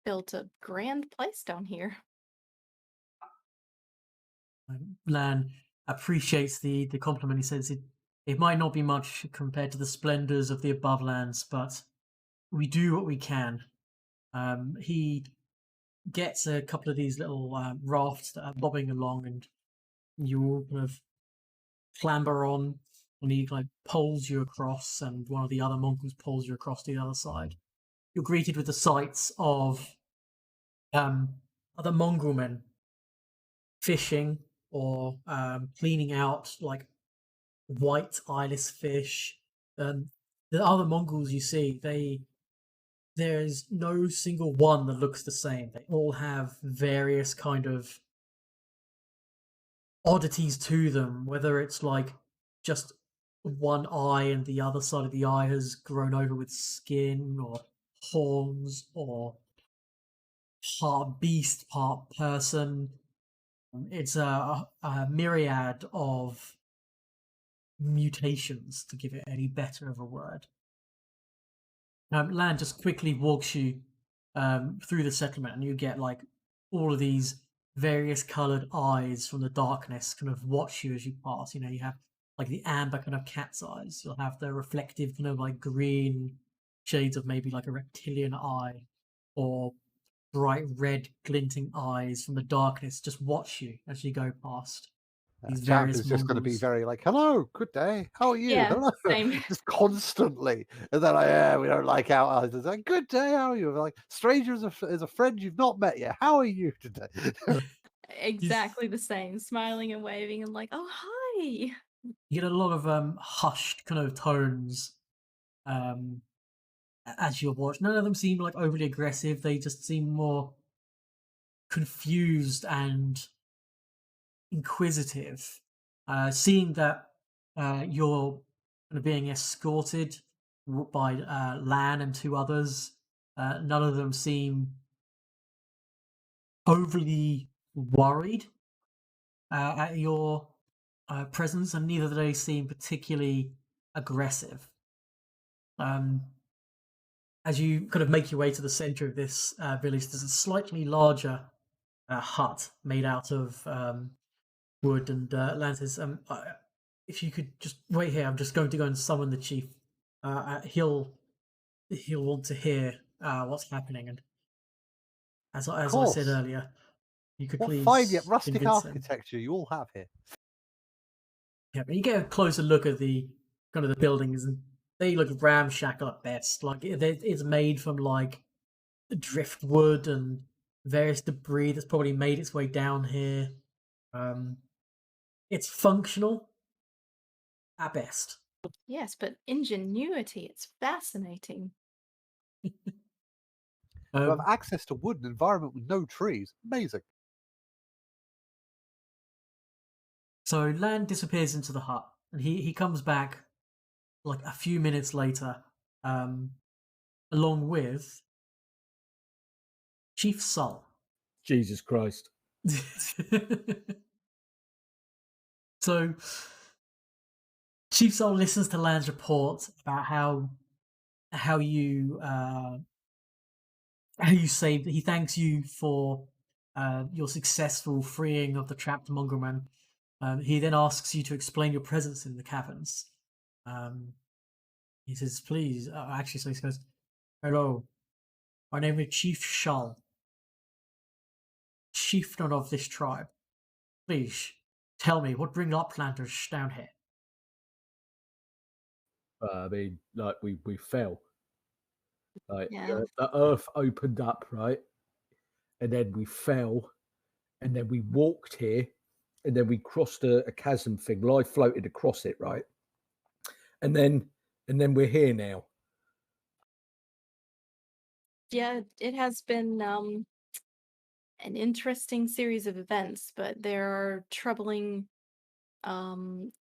built a grand place down here. Lan appreciates the compliment. He says it might not be much compared to the splendors of the above lands, but we do what we can. He gets a couple of these little rafts that are bobbing along, and you all kind of clamber on, and he like pulls you across, and one of the other mongols pulls you across to the other side. You're greeted with the sights of other Mongol men fishing or cleaning out like white eyeless fish. The other Mongols you see, there's no single one that looks the same. They all have various kind of oddities to them, whether it's like just one eye and the other side of the eye has grown over with skin or horns or part beast, part person. It's a myriad of mutations, to give it any better of a word. Lan just quickly walks you through the settlement, and you get like all of these various coloured eyes from the darkness kind of watch you as you pass. You have like the amber kind of cat's eyes. You'll have the reflective kind of like green shades of maybe like a reptilian eye, or bright red glinting eyes from the darkness just watch you as you go past these Champ various is just going to be Mongols. very like, "Hello, good day. How are you?" Yeah, Hello, same. just constantly. And then we don't like our eyes. It's like, "Good day. How are you?" We're like, "Stranger is a friend you've not met yet. How are you today?" Exactly the same, smiling and waving and like, oh hi. You get a lot of hushed kind of tones um, as you watch. None of them seem like overly aggressive. They just seem more confused and inquisitive. Seeing that you're kind of being escorted by Lan and two others, none of them seem overly worried at your presence, and neither do they seem particularly aggressive. As you kind of make your way to the center of this village, there's a slightly larger hut made out of wood. And Lan says, "If you could just wait here, I'm just going to go and summon the chief. He'll want to hear what's happening." And as Of I said course. earlier, you could What fine yet please rustic convince him. architecture you all have here. Yeah, but you get a closer look at the kind of the buildings, and they look ramshackle at best. Like it's made from like driftwood and various debris that's probably made its way down here. It's functional at best. Yes, but ingenuity, it's fascinating. You have Um, access to wood, an environment with no trees. Amazing. So Lan disappears into the hut, and he comes back like a few minutes later, along with Chief Sol. Jesus Christ. So Chief Sol listens to Lan's report about how you saved. He thanks you for your successful freeing of the trapped Mongrelman. He then asks you to explain your presence in the caverns. He says, "Please," actually, so he goes, "Hello, my name is Chief Shal, chieftain of this tribe. Please tell me what bring Uplanders down here." I mean, like we fell. Like Yeah. the earth opened up, right? And then we fell, and then we walked here, and then we crossed a chasm thing. Well, I floated across it, right? And then we're here now. Yeah, it has been an interesting series of events, but there are troubling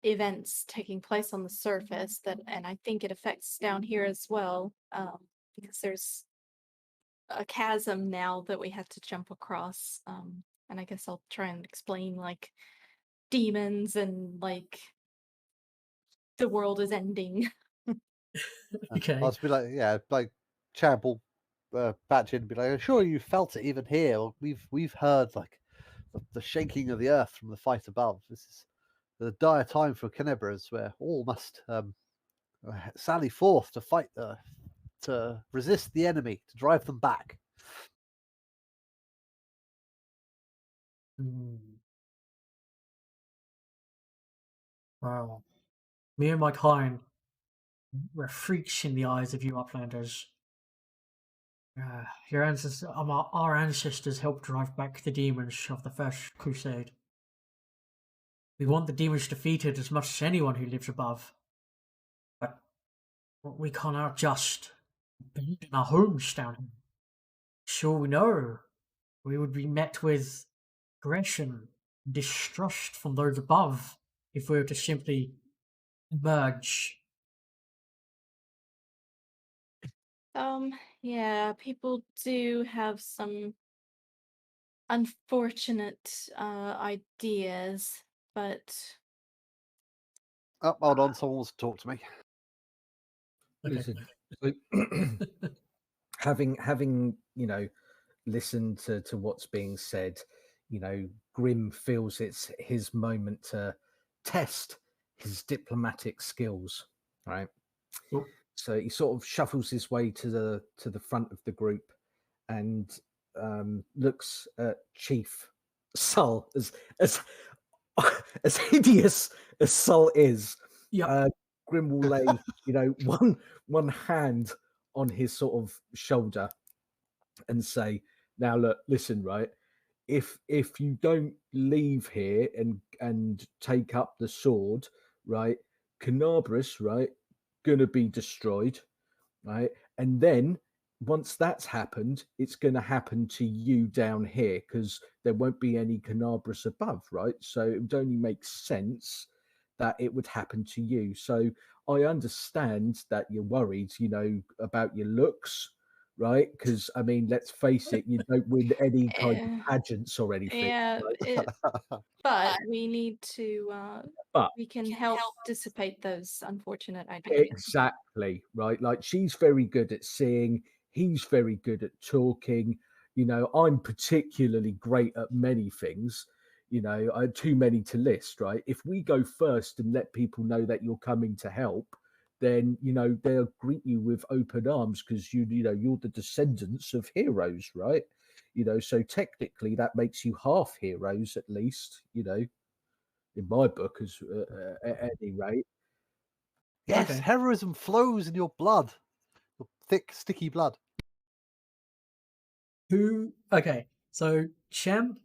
events taking place on the surface and I think it affects down here as well, because there's a chasm now that we have to jump across. And I guess I'll try and explain like demons and like the world is ending. Okay. I'll just be like, yeah, like Champ will patch in and be like, sure, you felt it even here. We've heard like the shaking of the earth from the fight above. This is the dire time for Kenebras, where all must sally forth to fight to resist the enemy, to drive them back. Wow. Me and my kind were freaks in the eyes of you Uplanders. Your ancestors, our ancestors helped drive back the demons of the First Crusade. We want the demons defeated as much as anyone who lives above. But we cannot just abandon our homes down here. Sure, we know we would be met with aggression, distrust from those above if we were to simply emerge. Yeah, people do have some unfortunate ideas, but Oh, hold on, someone wants to talk to me. Okay. Listen, having listened to what's being said, Grim feels it's his moment to test his diplomatic skills, right? Cool. So he sort of shuffles his way to the front of the group and looks at Chief Sol as as hideous as Sol is. Yeah. Grim will lay, one hand on his sort of shoulder and say, "Now look, listen, right? If you don't leave here and take up the sword, right, Canabras, right, gonna be destroyed, right? And then once that's happened, it's going to happen to you down here because there won't be any Canabras above, right? So it would only make sense that it would happen to you. So I understand that you're worried, about your looks, right? Because I mean, let's face it, you don't win any kind of pageants or anything. yeah, Right? but we need to But we can help dissipate those unfortunate ideas. exactly, right? Like she's very good at seeing, he's very good at talking. I'm particularly great at many things. I had too many to list, right? If we go first and let people know that you're coming to help, then they'll greet you with open arms because you're the descendants of heroes, right? So technically that makes you half heroes at least, in my book, as at any rate. Yes, Okay. heroism flows in your blood, your thick, sticky blood. Okay, so Champ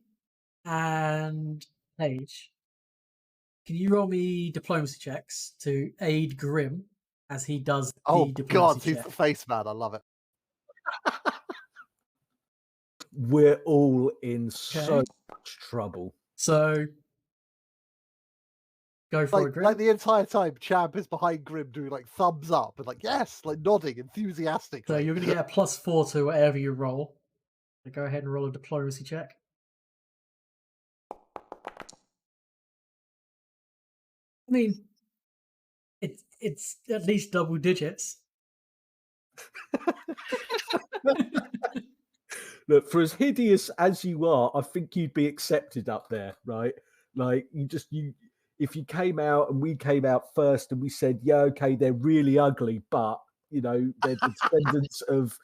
and Paige, can you roll me diplomacy checks to aid Grim as he does Oh the God, diplomacy he's check? the face man. I love it. We're all in so Okay. much trouble. So Go for it, Like Grim. the entire time, Champ is behind Grim doing like thumbs up and like yes, like nodding enthusiastically. So you're going to get a +4 to whatever you roll. So go ahead and roll a diplomacy check. I mean, it's at least double digits. Look, for as hideous as you are, I think you'd be accepted up there, right? Like if you came out and we came out first and we said, yeah, okay, they're really ugly, but they're the descendants of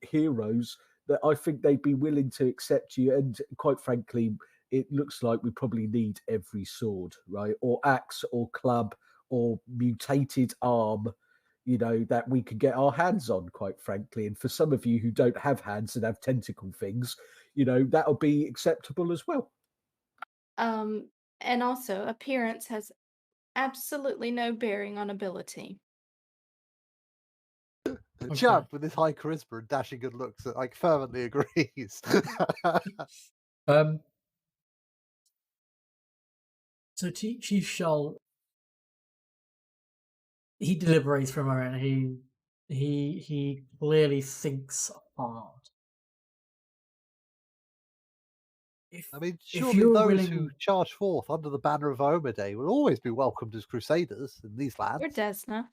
heroes, that I think they'd be willing to accept you. And quite frankly, it looks like we probably need every sword, right? Or axe or club or mutated arm, that we could get our hands on, quite frankly. And for some of you who don't have hands and have tentacle things, that'll be acceptable as well. And also, appearance has absolutely no bearing on ability. Champ, with his high charisma and dashing good looks, like fervently agrees. So Chief Shull, he deliberates for a moment. He clearly thinks hard. I mean, surely you're those willing- who charge forth under the banner of Omade will always be welcomed as crusaders in these lands. Or Desna.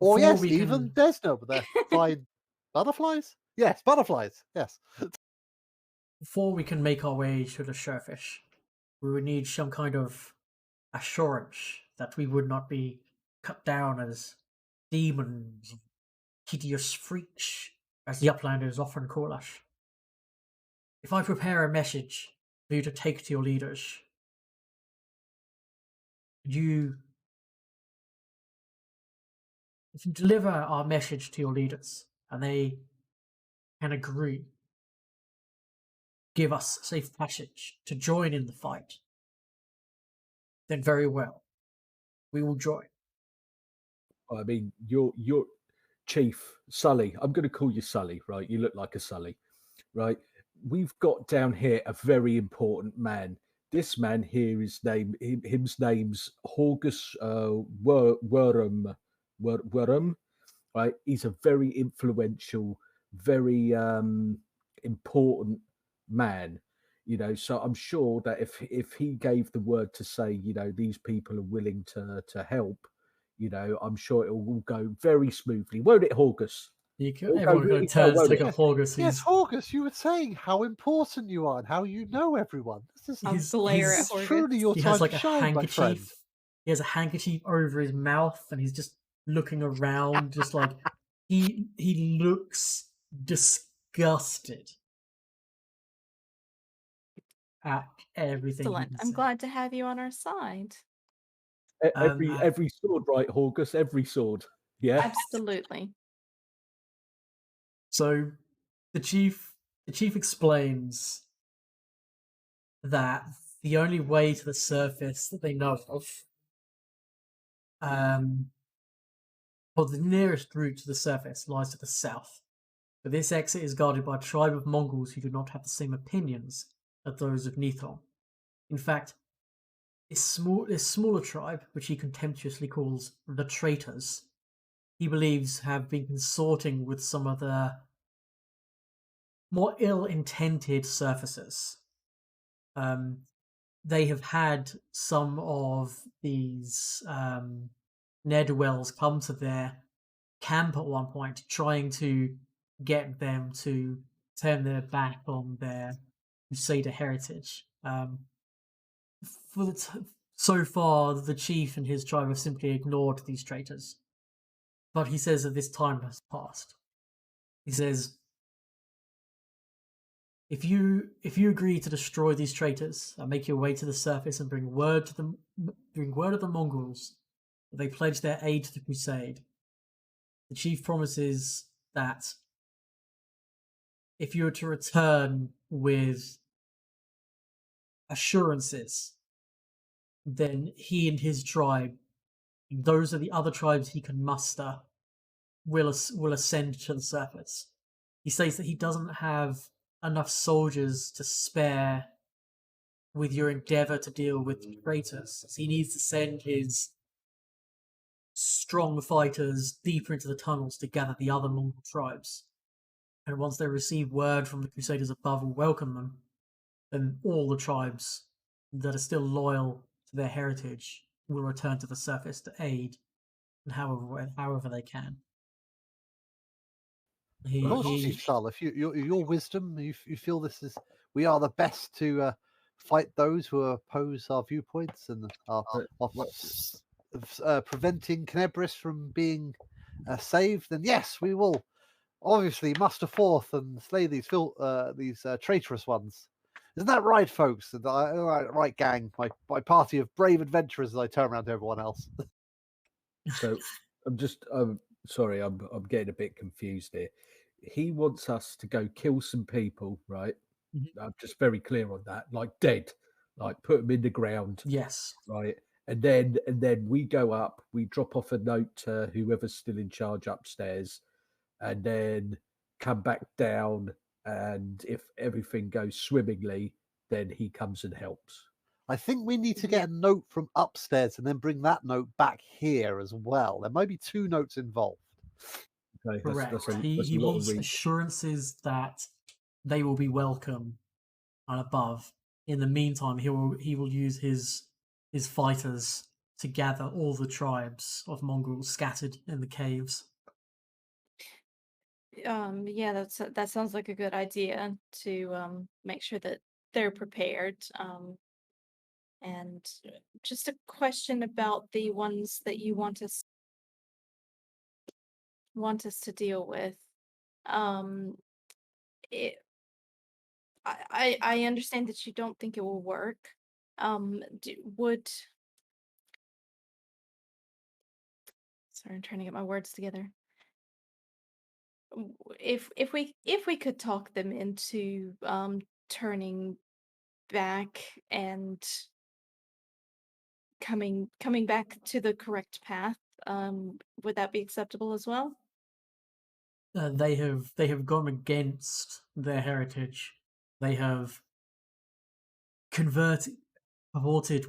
Or Before yes, we even can- Desna with their fine butterflies. Yes, butterflies. Yes. Before we can make our way to the surface, we would need some kind of assurance that we would not be cut down as demons, hideous freaks, as the Uplanders often call us. If I prepare a message for you to take to your leaders, if you deliver our message to your leaders and they can agree, give us safe passage to join in the fight, then very well, we will join. I mean, your chief, Sully, I'm going to call you Sully, right? You look like a Sully, right? We've got down here a very important man. This man here, his name's Horgus Worm, right? He's a very influential, very important man, so I'm sure that if he gave the word to say, these people are willing to help, I'm sure it will all go very smoothly, won't it, Horgus? Everyone kind of turns to look at Horgus. Yes, Horgus, you were saying how important you are and how you know everyone. This is glare at Horgus. Truly your he time has like to a shine, my friend. handkerchief. He has a handkerchief over his mouth, and he's just looking around, just like he looks disgusted at everything. Excellent. I'm glad to have you on our side. Every sword, right, Horgus? Every sword. Yeah. Absolutely. So the chief explains that the only way to the surface that they know of, or the nearest route to the surface lies to the south. But this exit is guarded by a tribe of Mongols who do not have the same opinions as those of Nithon. In fact, this smaller tribe, which he contemptuously calls the traitors, he believes have been consorting with some of the more ill-intended surfacers. They have had some of these ne'er-do-wells come to their camp at one point, trying to get them to turn their back on their Crusader heritage. So far, the chief and his tribe have simply ignored these traitors. But he says that this time has passed. He says, if you agree to destroy these traitors and make your way to the surface and bring word of the Mongols that they pledge their aid to the crusade, the chief promises that if you were to return with assurances, then he and his tribe, those are the other tribes he can muster, will ascend to the surface. He says that he doesn't have enough soldiers to spare with your endeavor to deal with traitors. He needs to send his strong fighters deeper into the tunnels to gather the other Mongol tribes. And once they receive word from the Crusaders above and welcome them, then all the tribes that are still loyal to their heritage will return to the surface to aid, and however they can. Lord Chief Sal, if your wisdom, you feel we are the best to fight those who oppose our viewpoints and are preventing Knebris from being saved, then yes, we will obviously muster forth and slay these traitorous ones. Isn't that right, folks? Right, gang. My party of brave adventurers. As I turn around to everyone else. So I'm sorry, I'm getting a bit confused here. He wants us to go kill some people, right? Mhm. I'm just very clear on that, like dead, like put them in the ground, Yes. right? And then we go up, we drop off a note to whoever's still in charge upstairs, and then come back down. And if everything goes swimmingly, then he comes and helps. I think we need to get a note from upstairs and then bring that note back here as well. There might be 2 notes involved. Okay, Correct. that's a He lot wants of reading. assurances that they will be welcome and above. In the meantime, he will use his fighters to gather all the tribes of Mongols scattered in the caves. Yeah, that sounds like a good idea to make sure that they're prepared. And just a question about the ones that you want us to deal with. It, I understand that you don't think it will work. Sorry, I'm trying to get my words together. If we could talk them into turning back and coming back to the correct path, would that be acceptable as well? They have gone against their heritage. They have cavorted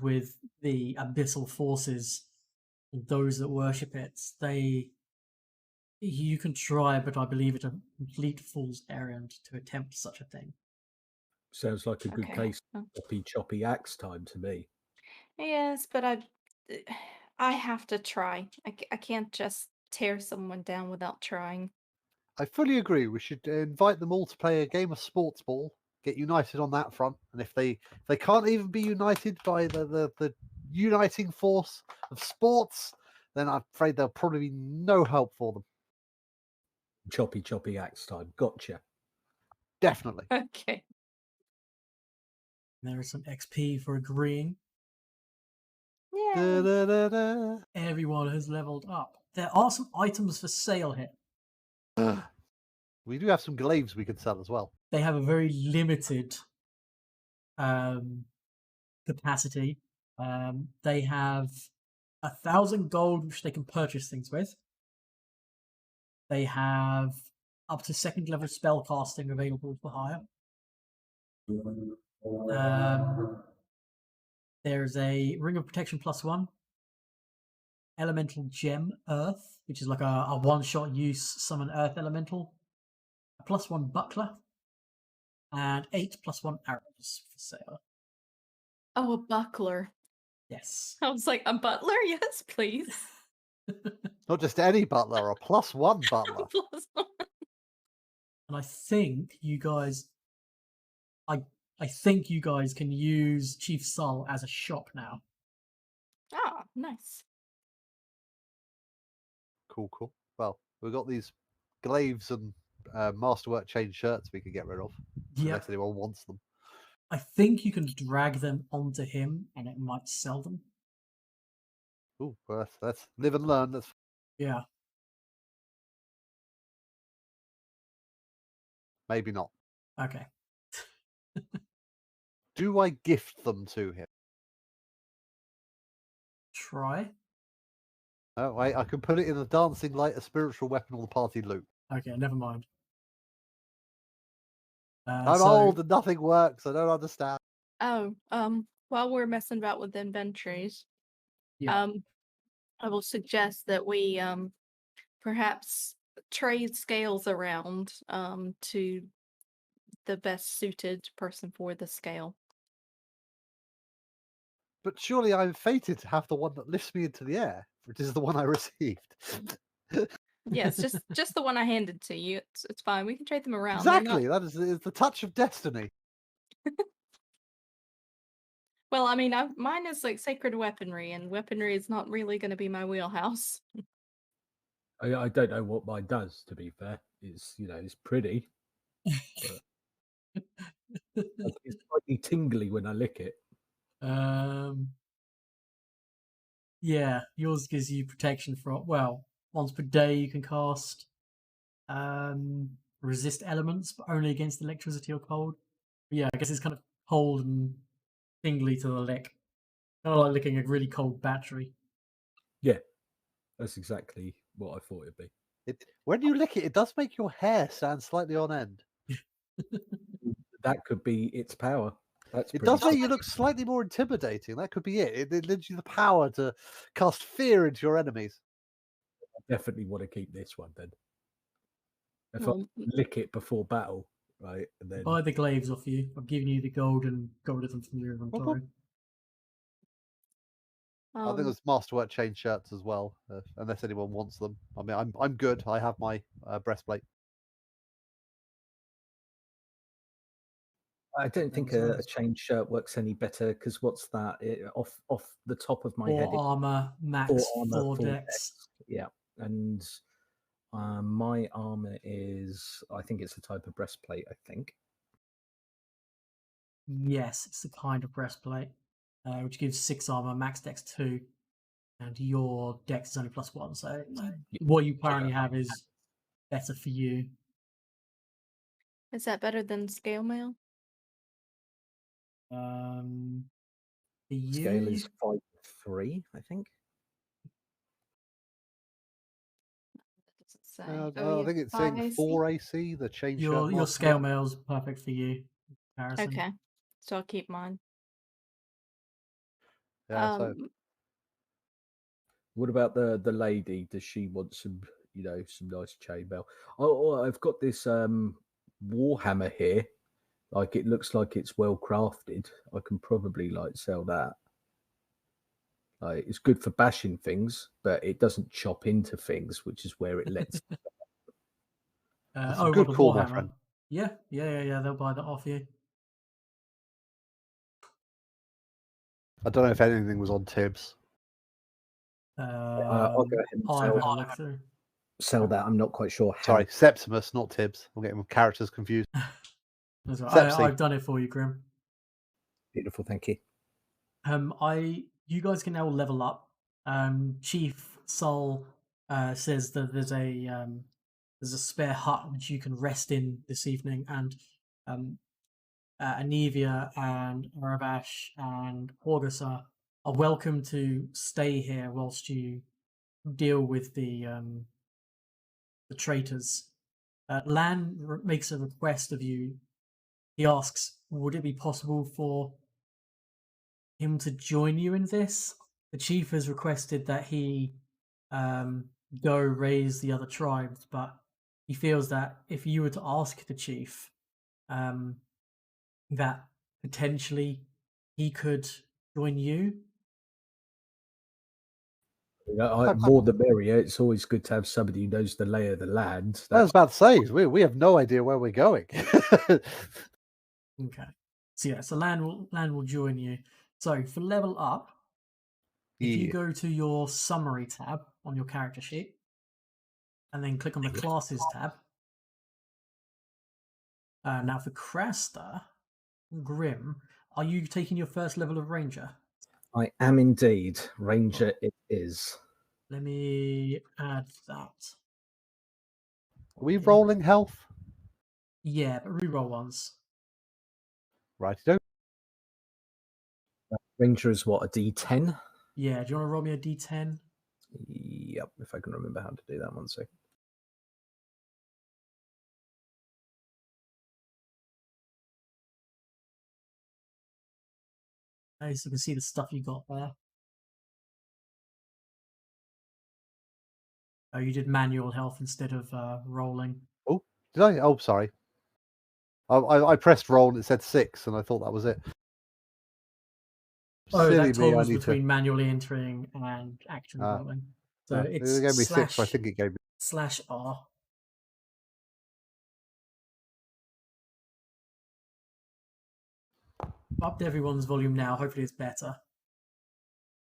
with the abyssal forces and those that worship it. You can try, but I believe it's a complete fool's errand to attempt such a thing. Sounds like a good Okay. case of choppy axe time to me. Yes, but I have to try. I can't just tear someone down without trying. I fully agree. We should invite them all to play a game of sports ball. Get united on that front, and if they can't even be united by the uniting force of sports, then I'm afraid there'll probably be no help for them. Choppy axe time. Gotcha. Definitely. Okay. There is some XP for agreeing. Da, Yeah. da, da, da. Everyone has leveled up. There are some items for sale here. We do have some glaives we could sell as well. They have a very limited capacity. They have 1,000 gold, which they can purchase things with. They have up to 2nd level spell casting available for hire. There's a Ring of Protection +1, Elemental Gem Earth, which is like a one-shot use summon Earth Elemental, a +1 Buckler, and 8 +1 arrows for sale. Oh, a buckler. Yes. I was like, a butler? Yes, please. Not just any butler, a +1 butler. And I think you guys, I think you guys can use Chief Sol as a shop now. Ah, nice. Cool. Well, we've got these glaives and masterwork chain shirts we could get rid of. Unless anyone wants them. I think you can drag them onto him and it might sell them. Ooh, well, let's live and learn. Yeah. Maybe not. Okay. Do I gift them to him? Try. Oh, wait, I can put it in the dancing light, a spiritual weapon, or the party loot. Okay, never mind. I'm old and nothing works. I don't understand. Oh, while we're messing about with inventories, Yeah. I will suggest that we perhaps trade scales around to the best suited person for the scale. But surely I'm fated to have the one that lifts me into the air, which is the one I received. Yeah, it's just the one I handed to you. It's fine. We can trade them around. They're not Exactly. That is the touch of destiny. well. I mean, mine is like sacred weaponry, and weaponry is not really going to be my wheelhouse. I don't know what mine does. To be fair, it's pretty. It's slightly tingly when I lick it. um, yeah, yours gives you protection from, well, once per day you can cast resist elements, but only against electricity or cold. But yeah, I guess it's kind of cold and tingly to the lick. Kind of like licking a really cold battery. Yeah, that's exactly what I thought it'd be. When you lick it, it does make your hair stand slightly on end. That could be its power. That's It pretty does make cool. you look slightly more intimidating. That could be it. It gives you the power to cast fear into your enemies. I definitely want to keep this one then. If I Well, lick it before battle, right, and then Buy the glaives off you. I'm giving you the gold and got rid of them from your inventory. I think there's Masterwork chain shirts as well, unless anyone wants them. I mean, I'm good. I have my breastplate. I don't think Those a ones. chain shirt works any better because what's that? Off the top of my head, 4 armor, max four armor, 4 4 dex. yeah, and my armor is, I think it's a type of breastplate. I think. Yes, it's the kind of breastplate, which gives 6 armor, max dex 2, and your dex is only +1. So what you currently have is better for you. is that better than scale mail? For you, Scale is 5'3", I think. That doesn't say. Oh, I you have think it's 5 saying AC? 4 AC. The chain shirt. your Masterwork. scale mail's perfect for you. Comparison. Okay, so I'll keep mine. Yeah. So What about the lady? Does she want some, some nice chainmail? Oh, I've got this Warhammer here. Like, it looks like it's well crafted. I can probably sell that. Like, it's good for bashing things, but it doesn't chop into things, which is where it lets. That's Oh, good the call, my Warhammer. friend. Yeah. They'll buy that off you. I don't know if anything was on Tibbs. I'll go ahead and I'll have a look through. sell that. I'm not quite sure how. Sorry, Septimus, not Tibbs. I'm getting characters confused. That's right. Sepsi. I've done it for you, Grim. Beautiful, thank you. You guys can now level up. Chief Sol says that there's a spare hut which you can rest in this evening, and Anivia and Arabash and August are welcome to stay here whilst you deal with the traitors. Lan makes a request of you. He asks, would it be possible for him to join you in this? The chief has requested that he go raise the other tribes, but he feels that if you were to ask the chief, that potentially he could join you. More the merrier. It's always good to have somebody who knows the lay of the land. I was about to say we have no idea where we're going. Okay. So Lan will join you. So for level up, if you Yeah. go to your summary tab on your character sheet, and then click on the classes tab. Now for Crasta, Grim, are you taking your first level of Ranger? I am indeed. Ranger it is. Let me add that. Are we rolling health? Yeah, but reroll once. Right. Ranger is what, a D10? Yeah, do you want to roll me a D10? Yep, if I can remember how to do that one second. So you can see the stuff you got there. Oh, you did manual health instead of rolling. Did I? Oh, sorry. I pressed roll and it said 6, and I thought that was it. Oh, Silly that me! I toggles need between manually entering and actually Ah. rolling. So to. it's It gave me 6. But I slash think it gave me. /R. Upped everyone's volume now. Hopefully it's better.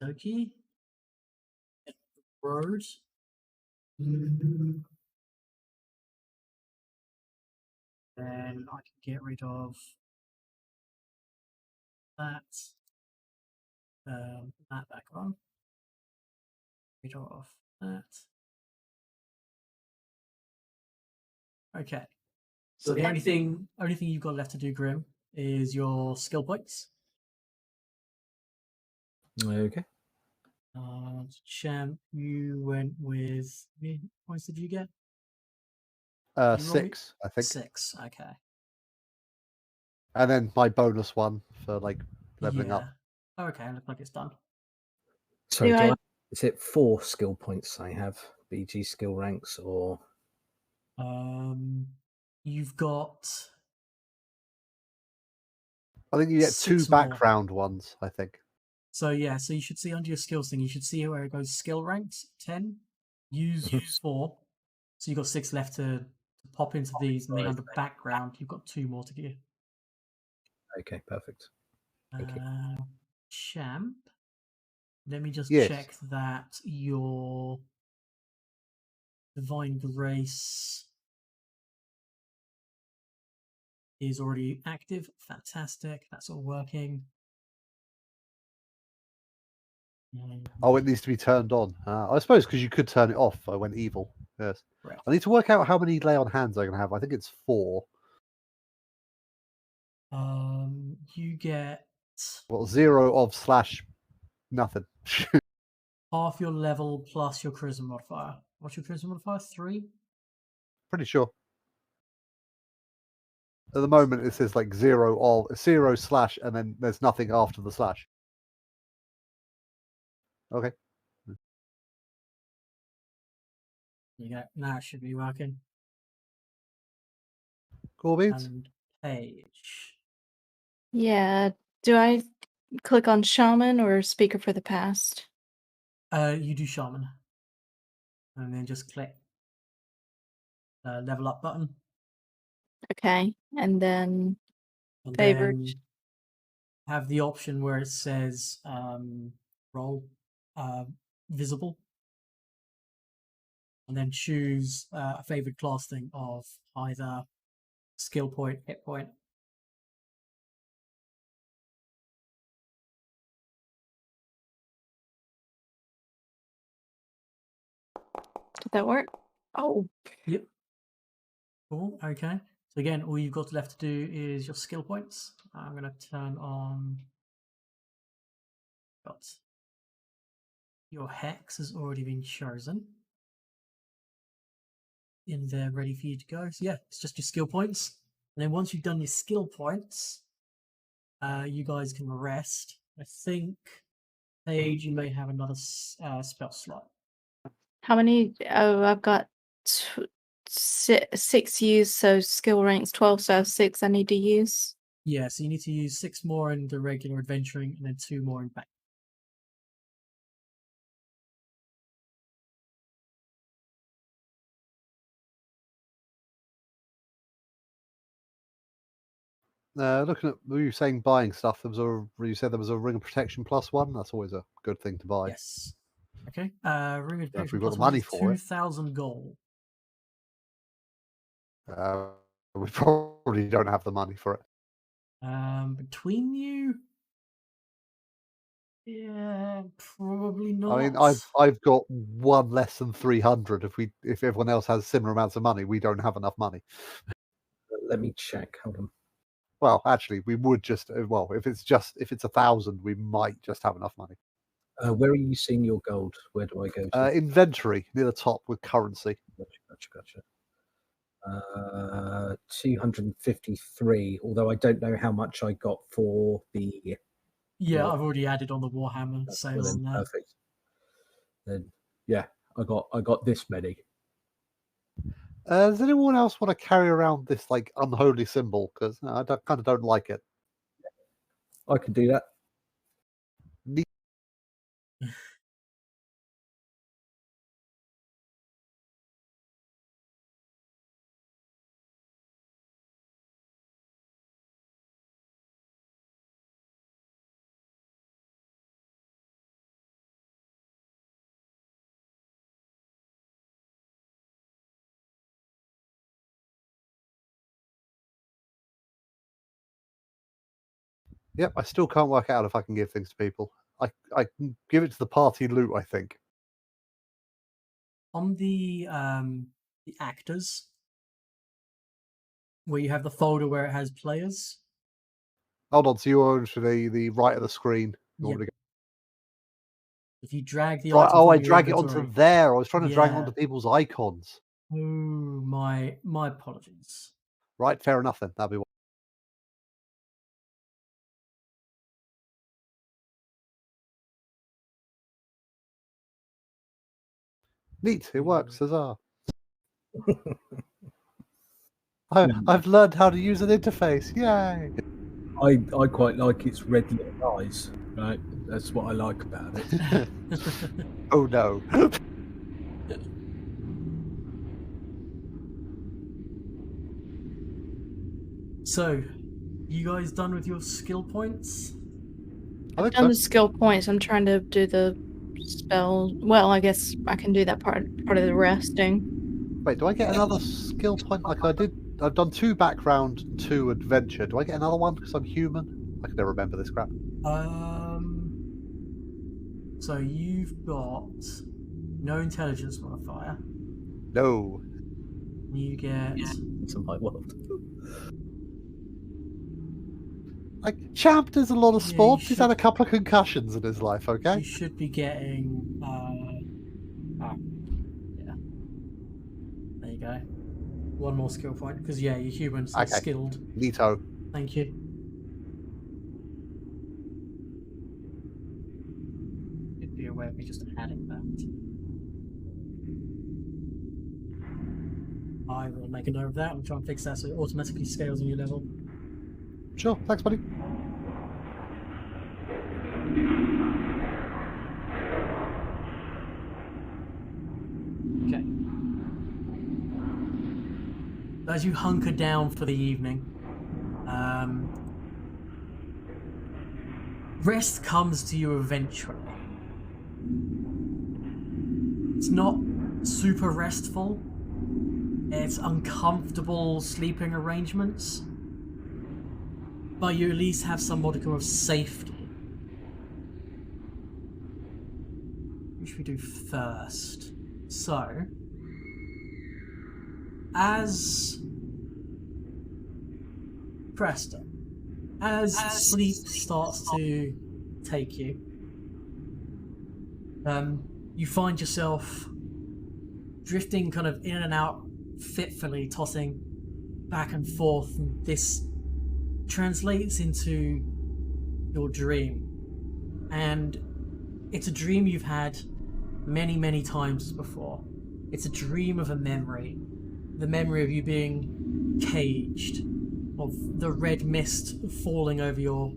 Okay. Road. Then I can get rid of that. That back on. Rid of that. Okay. So the only thing you've got left to do, Grim, is your skill points. Okay. Champ, you went with how many points did you get? You roll me? 6, I think. 6. Okay. And then my bonus one for like leveling Yeah. up. Okay, looks like it's done. Sorry, Do do I- I, is it 4 skill points I have? BG skill ranks or You've got I think you get 2 6 more. background ones, I think. So yeah, so you should see under your skills thing, you should see where it goes skill ranks 10. Use 4. So you've got 6 left to pop into these, and then under background you've got 2 more to give. okay, perfect. Thank you. Champ. Let me just Yes. check that your Divine Grace is already active. Fantastic. That's all working. Oh, it needs to be turned on. I suppose because you could turn it off. I went evil. Yes. Right. I need to work out how many lay on hands I can have. I think it's 4. You get Well, 0 of / nothing. half your level plus your charisma modifier. What's your charisma modifier? 3? Pretty sure. At the moment, it says like 0 / and then there's nothing after the slash. Okay. You go. Now it should be working. Cool beans. And Paige. Yeah. Do I click on shaman or speaker for the past? You do shaman. And then just click level up button. Okay. And then And Favored. then have the option where it says roll visible. And then choose a favored class thing of either skill point, hit point. Did that work? Oh, Yep. Cool. Okay. So again, all you've got left to do is your skill points. I'm going to turn on. Got your hex has already been chosen. In there, ready for you to go. So yeah, it's just your skill points. And then once you've done your skill points, you guys can rest. I think, Paige, you may have another spell slot. how many? Oh, I've got 6 used, so skill ranks 12, so I have 6 I need to use. Yeah, so you need to use 6 more in the regular adventuring and then 2 more in back. Looking at, were you saying buying stuff? You said there was a ring of protection +1. That's always a good thing to buy. Yes. Okay. Ring of If Protection we've got plus the 1 money is for it. 2,000 gold. We probably don't have the money for it. Between you, yeah, probably not. I mean, I've got 1 less than 300. If everyone else has similar amounts of money, we don't have enough money. Let me check. Hold on. Well, actually, we would just if it's 1,000, we might just have enough money. Where are you seeing your gold? Where do I go to? Inventory near the top with currency. Gotcha. 253. Although I don't know how much I got for the Yeah, Yeah. I've already added on the Warhammer Well, sale then on that. perfect. Then yeah, I got this many. Does anyone else want to carry around this like unholy symbol? Because I kind of don't like it. I can do that. Ne- Yep, I still can't work out if I can give things to people. I can give it to the party loot, I think. On the actors, where you have the folder where it has players. Hold on, so you're on to the right of the screen. You want Yep. me to If you drag the go- Right, item oh, from I your drag it inventory, onto there. I was trying to drag it Yeah. onto people's icons. Oh, my apologies. Right, fair enough then. That'll be one. Neat, it works, huzzah. I've learned how to use an interface. Yay! I quite like its red little eyes. Right, that's what I like about it. Oh no. So, you guys done with your skill points? I think Done so. the skill points. I'm trying to do the spell. Well, I guess I can do that part of the resting. Wait, do I get another skill point like I did? I've done 2 background, 2 adventure. Do I get another one because I'm human? I can never remember this crap. So you've got no intelligence modifier. No. You get It's in my world. Like, Champ does a lot of Yeah, you sports. He's had a should- couple of concussions in his life, okay? you should be getting yeah. There you go. One more skill point because yeah, you're human, so Okay. skilled. Neato. Thank you. You'd be aware of me just adding that. I will make a note of that and try and fix that so it automatically scales on your level. Sure, thanks, buddy. Okay. As you hunker down for the evening, rest comes to you eventually. It's not super restful. It's uncomfortable sleeping arrangements. But you at least have some modicum of safety. What should we do first? So, as Preston, as sleep starts to take you, you find yourself drifting kind of in and out fitfully, tossing back and forth, and this translates into your dream. And it's a dream you've had many, many times before. It's a dream of a memory. The memory of you being caged, of the red mist falling over your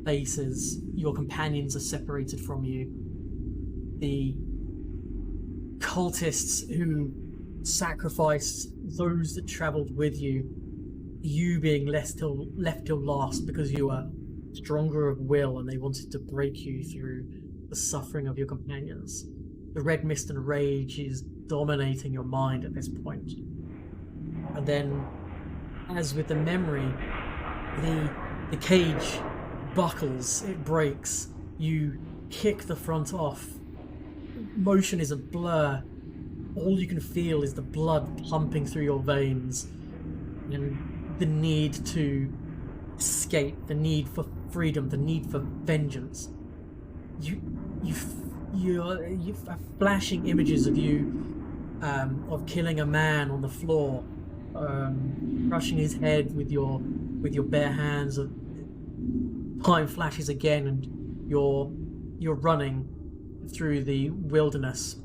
faces. Your companions are separated from you. The cultists who sacrificed those that travelled with you. You being left till last because you were stronger of will and they wanted to break you through the suffering of your companions. The red mist and rage is dominating your mind at this point. And then, as with the memory, the cage buckles, it breaks, you kick the front off. Motion is a blur. All you can feel is the blood pumping through your veins and the need to escape, the need for freedom, the need for vengeance. You flashing images of you of killing a man on the floor, crushing his head with your bare hands. Time flashes again, and You're running through the wilderness.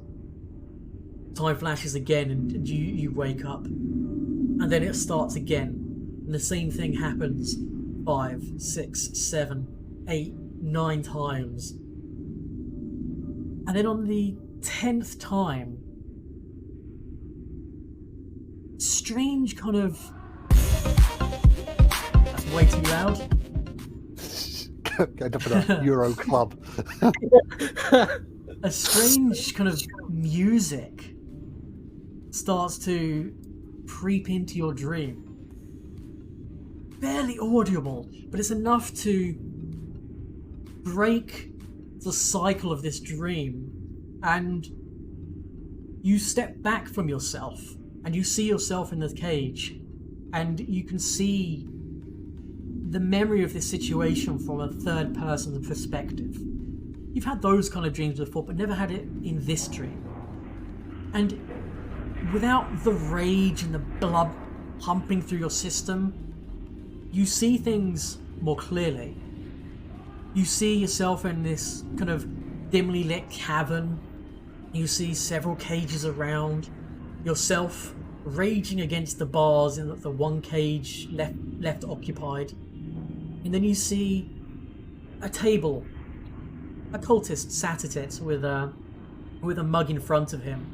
Time flashes again, and you wake up, and then it starts again, and the same thing happens 5, 6, 7, 8, 9 times, and then on the 10th time, strange kind of... That's way too loud. End up in a Euro club. A strange kind of music starts to creep into your dream. Barely audible, but it's enough to break the cycle of this dream, and you step back from yourself and you see yourself in the cage, and you can see the memory of this situation from a third person perspective. You've had those kind of dreams before, but never had it in this dream. And without the rage and the blood pumping through your system, you see things more clearly. You see yourself in this kind of dimly lit cavern. You see several cages around. Yourself raging against the bars in the one cage left occupied. And then you see a table. A cultist sat at it with a mug in front of him.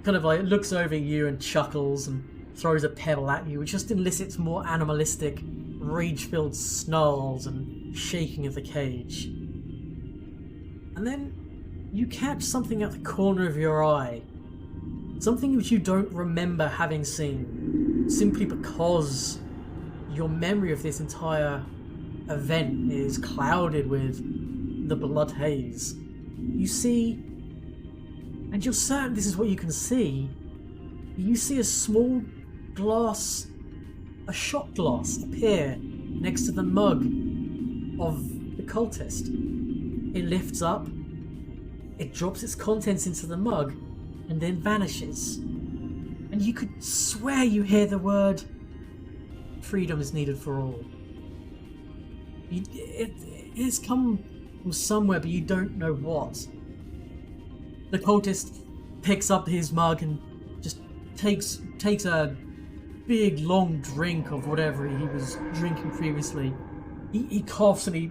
Kind of like looks over at you and chuckles and throws a pebble at you, which just elicits more animalistic, rage-filled snarls and shaking of the cage. And then you catch something at the corner of your eye. Something which you don't remember having seen, simply because your memory of this entire event is clouded with the blood haze. You see, and you're certain this is what you can see, you see a small glass, a shot glass appear next to the mug of the cultist. It lifts up, it drops its contents into the mug, and then vanishes. And you could swear you hear the word, "Freedom is needed for all." It's come from somewhere, but you don't know what. The cultist picks up his mug and just takes a big long drink of whatever he was drinking previously. He coughs and he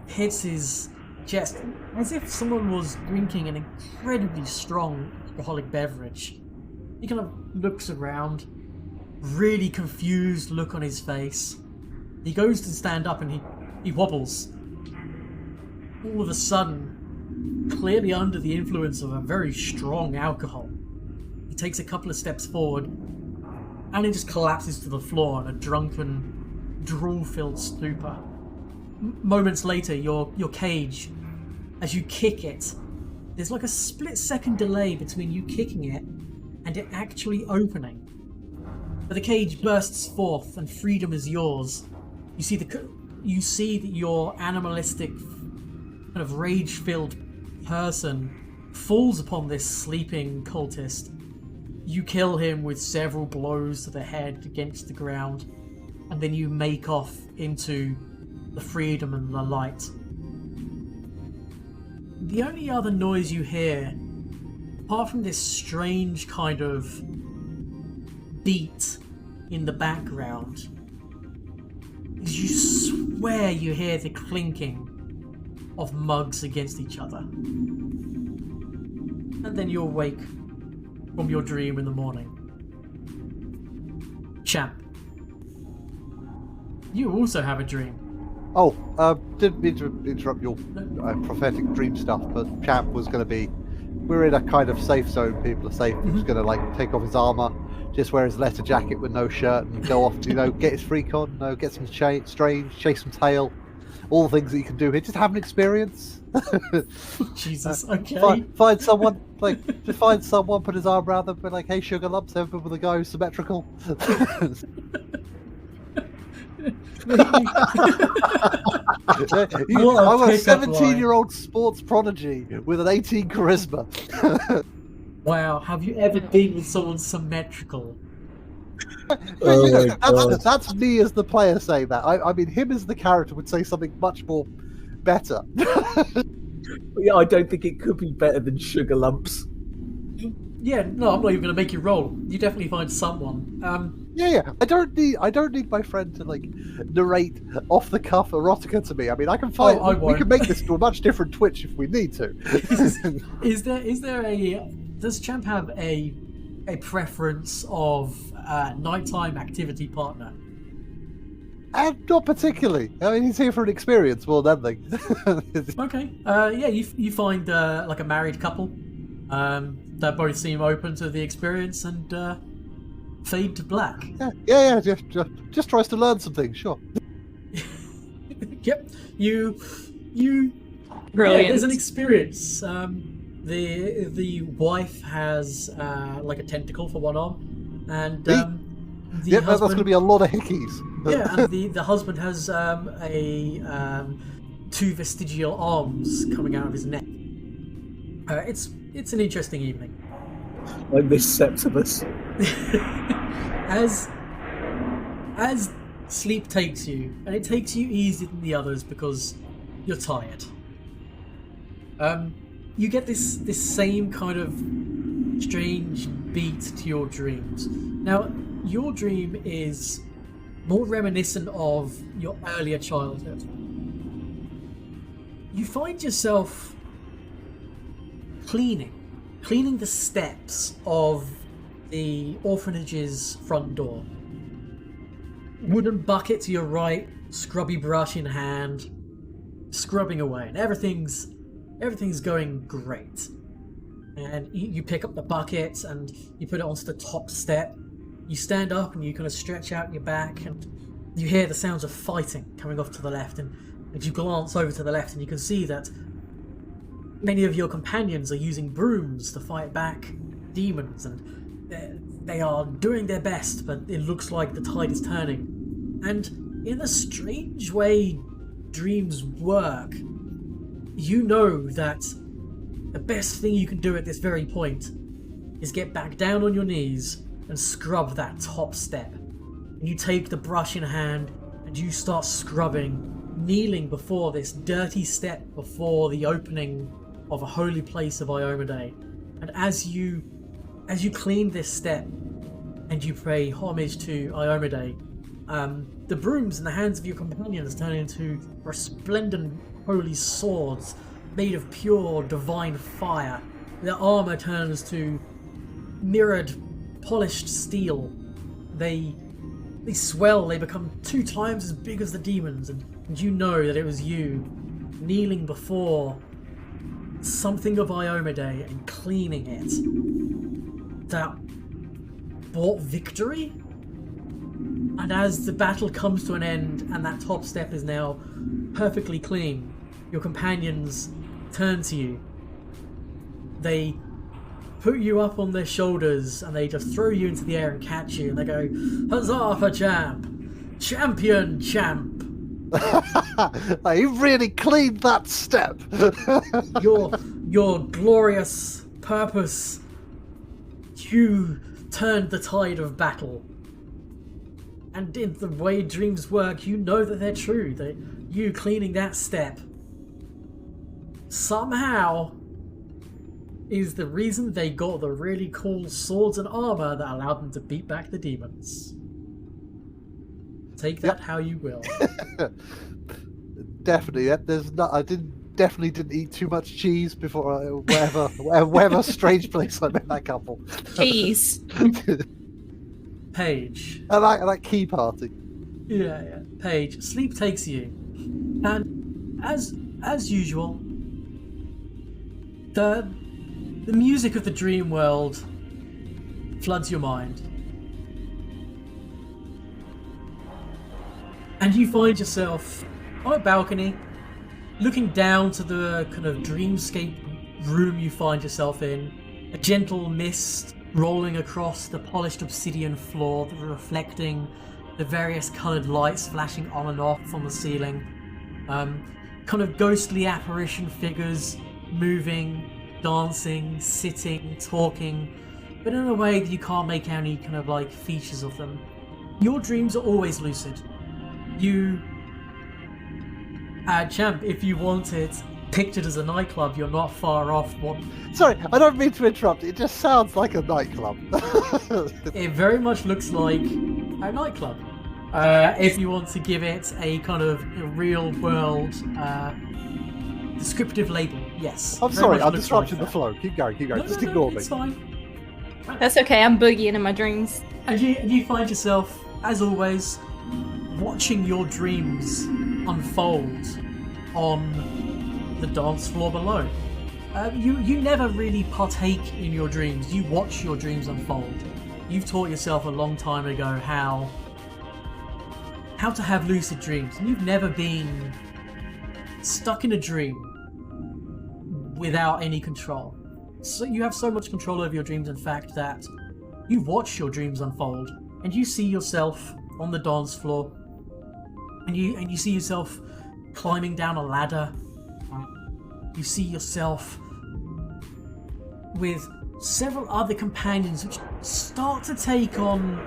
hits his chest as if someone was drinking an incredibly strong alcoholic beverage. He kind of looks around, really confused look on his face. He goes to stand up and he wobbles. All of a sudden, clearly under the influence of a very strong alcohol, he takes a couple of steps forward and he just collapses to the floor in a drunken, drool-filled stupor. Moments later, your cage, as you kick it, there's like a split-second delay between you kicking it and it actually opening. But the cage bursts forth and freedom is yours. You see that your animalistic, kind of rage-filled person falls upon this sleeping cultist. You kill him with several blows to the head against the ground, and then you make off into the freedom and the light. The only other noise you hear, apart from this strange kind of beat in the background, is you swear you hear the clinking of mugs against each other. And then you awake from your dream in the morning. Champ, you also have a dream. Oh, didn't mean to interrupt your prophetic dream stuff, but Champ was going to be... We're in a kind of safe zone, people are safe. He was going to, like, take off his armour, just wear his leather jacket with no shirt, and go off, get his freak on, get some strange, chase some tail, all the things that you can do here. Just have an experience. Jesus, okay. Find someone, just find someone, put his arm around them, be like, "Hey, sugar lumps," everyone with a guy who's symmetrical. I'm a 17-year-old sports prodigy with an 18 charisma. Wow, have you ever been with someone symmetrical? That's me as the player saying that. I mean, him as the character would say something much more better. Yeah, I don't think it could be better than Sugar Lumps. Yeah, no, I'm not even going to make you roll. You definitely find someone. Yeah. I don't need my friend to like narrate off the cuff erotica to me. I mean, I can find. I we won't. can make this to a much different Twitch if we need to. Is there a does Champ have a preference of nighttime activity partner? And not particularly. I mean, he's here for an experience more than anything. Okay. Yeah, you find like a married couple. That both seem open to the experience and fade to black. Yeah. Just tries to learn some things. Sure. Yep. You. Brilliant. Yeah, there's an experience. The wife has like a tentacle for one arm, and the Yep, that's husband, going to be a lot of hickeys. yeah, and the husband has two vestigial arms coming out of his neck. It's an interesting evening. I miss Septimus. As sleep takes you, and it takes you easier than the others because you're tired. You get this same kind of strange beat to your dreams. Now, your dream is more reminiscent of your earlier childhood. You find yourself cleaning the steps of the orphanage's front door. Wooden bucket to your right, scrubby brush in hand, scrubbing away, and everything's going great. And you pick up the bucket and you put it onto the top step. You stand up and you kind of stretch out your back, and you hear the sounds of fighting coming off to the left. And you glance over to the left, and you can see that many of your companions are using brooms to fight back demons, and they are doing their best, but it looks like the tide is turning. And in a strange way dreams work, you know that the best thing you can do at this very point is get back down on your knees and scrub that top step. And you take the brush in hand and you start scrubbing, kneeling before this dirty step before the opening of a holy place of Iomedae. And as you clean this step and you pay homage to Iomedae, the brooms in the hands of your companions turn into resplendent holy swords made of pure divine fire. Their armor turns to mirrored, polished steel. They swell, they become 2 times as big as the demons, and you know that it was you kneeling before something of Iomedae and cleaning it that brought victory. And as the battle comes to an end and that top step is now perfectly clean, your companions turn to you. They put you up on their shoulders and they just throw you into the air and catch you, and they go, "Huzzah for Champ! Champion Champ! He really cleaned that step." Your glorious purpose, you turned the tide of battle." And in the way dreams work, you know that they're true. That you cleaning that step somehow is the reason they got the really cool swords and armor that allowed them to beat back the demons. Take that how you will. Definitely. There's not. I definitely didn't eat too much cheese before whatever strange place I met that couple. Cheese. Paige. And that key party. Yeah. Paige, sleep takes you. And as usual, the music of the dream world floods your mind. And you find yourself on a balcony, looking down to the kind of dreamscape room you find yourself in. A gentle mist rolling across the polished obsidian floor, reflecting the various coloured lights flashing on and off on the ceiling. Kind of ghostly apparition figures moving, dancing, sitting, talking, but in a way that you can't make out any kind of like features of them. Your dreams are always lucid. You Champ, if you want it pictured as a nightclub, you're not far off. What Sorry, I don't mean to interrupt. It just sounds like a nightclub. it very much looks like a nightclub. If you want to give it a kind of real world descriptive label, yes. I'm very sorry, much I'm looks disrupting like the that. flow. Keep going, keep going. No, Just no, ignore me. it's fine. That's okay. I'm boogieing in my dreams. And you find yourself, as always, watching your dreams unfold on the dance floor below. You never really partake in your dreams. You watch your dreams unfold. You've taught yourself a long time ago how to have lucid dreams, and you've never been stuck in a dream without any control. So you have so much control over your dreams, in fact, that you watch your dreams unfold, and you see yourself on the dance floor, and you see yourself climbing down a ladder. You see yourself with several other companions, which start to take on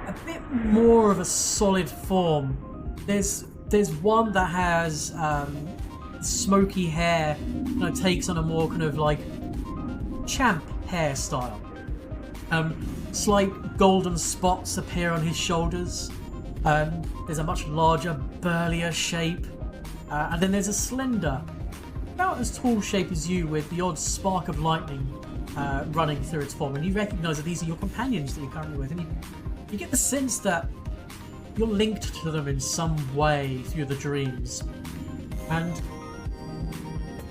a bit more of a solid form. There's one that has smoky hair, takes on a more kind of like champ hairstyle. Slight golden spots appear on his shoulders. There's a much larger, burlier shape, and then there's a slender, about as tall shape as you, with the odd spark of lightning running through its form. And you recognise that these are your companions that you're currently with, and you get the sense that you're linked to them in some way through the dreams. And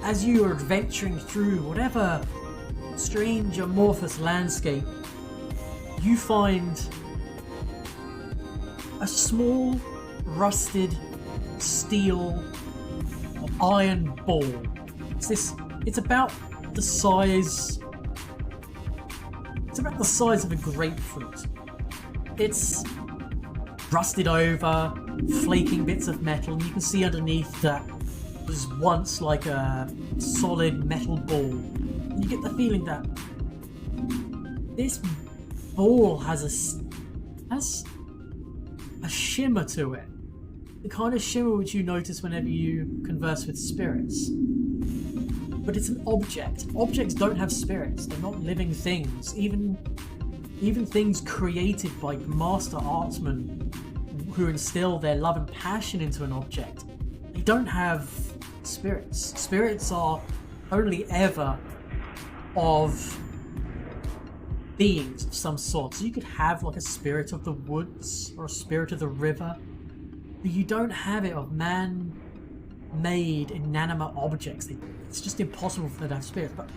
as you are adventuring through whatever strange, amorphous landscape, you find a small, rusted steel or iron ball. It's about the size. It's about the size of a grapefruit. It's rusted over, flaking bits of metal, and you can see underneath that was once like a solid metal ball. And you get the feeling that this ball has a shimmer to it. The kind of shimmer which you notice whenever you converse with spirits. But it's an object. Objects don't have spirits. They're not living things. Even things created by master artsmen who instill their love and passion into an object, they don't have spirits. Spirits are only ever of beings of some sort. So you could have like a spirit of the woods or a spirit of the river, but you don't have it of man-made inanimate objects. It's just impossible for them to have spirits. But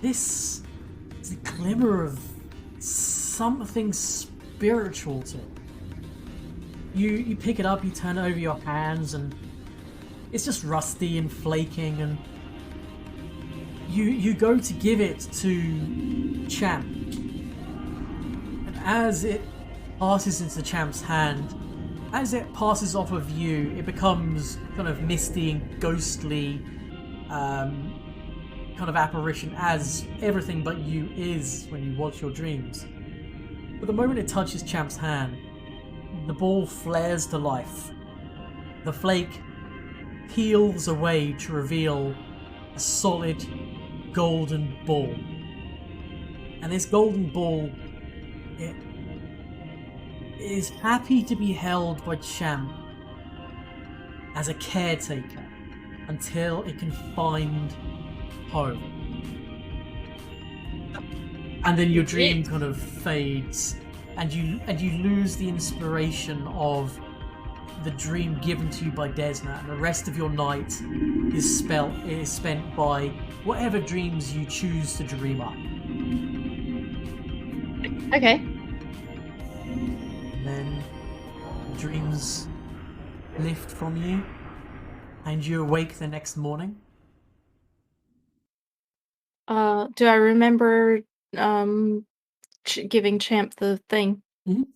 this is a glimmer of something spiritual to it. You pick it up, you turn it over your hands, and it's just rusty and flaking, and you go to give it to Champ, and as it passes into Champ's hand, as it passes off of you, it becomes kind of misty and ghostly kind of apparition, as everything but you is when you watch your dreams. But the moment it touches Champ's hand, the ball flares to life. The flake peels away to reveal a solid golden ball. And this golden ball, it is happy to be held by Champ as a caretaker until it can find home. And then your dream kind of fades, and you lose the inspiration of the dream given to you by Desna, and the rest of your night is spent by whatever dreams you choose to dream up. Okay. And then the dreams lift from you, and you awake the next morning. Do I remember giving Champ the thing? Mhm.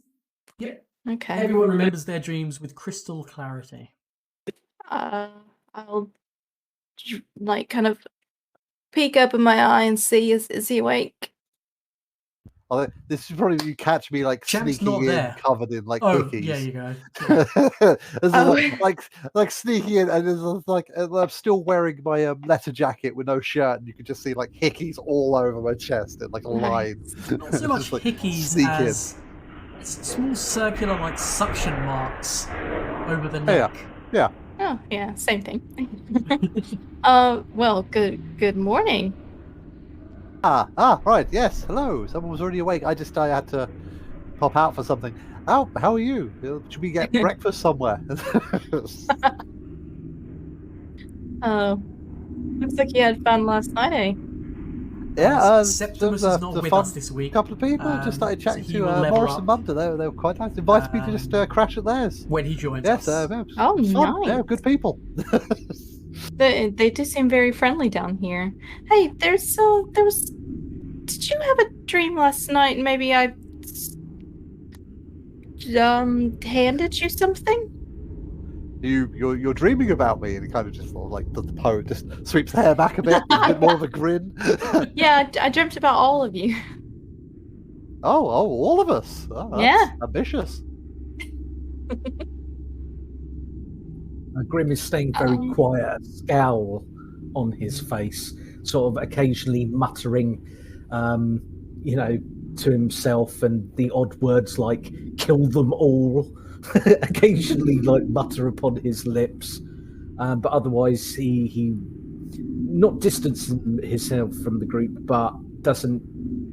Yeah. Okay. Everyone remembers their dreams with crystal clarity. I'll like kind of peek up in my eye and see is he awake? This is probably you catch me like Champ's sneaking not in, there. covered in like Oh, hickeys. yeah, you go. Yeah. This is Oh. like sneaking in, and there's like I'm still wearing my leather jacket with no shirt, and you can just see like hickeys all over my chest in like a line. Not so much Just, like, hickeys sneak in. as small circular like suction marks over the Yeah. neck. Oh, yeah, same thing. Well, good morning. Right, yes, hello. Someone was already awake. I had to pop out for something. How are you? Should we get breakfast somewhere? Looks like you had fun last night, eh? Yeah, Septimus there was is not the with fun us this week. couple of people just started so chatting he to will level Morris up. and Munda. They were quite nice. Invited me to just crash at theirs. When he joins Yes, us. yeah, Oh, it's fun. Yeah, nice. good people. They do seem very friendly down here. Hey, there was. Did you have a dream last night? Maybe I handed you something. You're dreaming about me, and he kind of just sort of like the poet just sweeps the hair back a bit, a bit more of a grin. Yeah, I dreamt about all of you. Oh, all of us. Oh, that's Yeah. ambitious. Grim is staying very quiet, a scowl on his face, sort of occasionally muttering, to himself, and the odd words like "kill them all" occasionally like mutter upon his lips. But otherwise, he not distancing himself from the group, but doesn't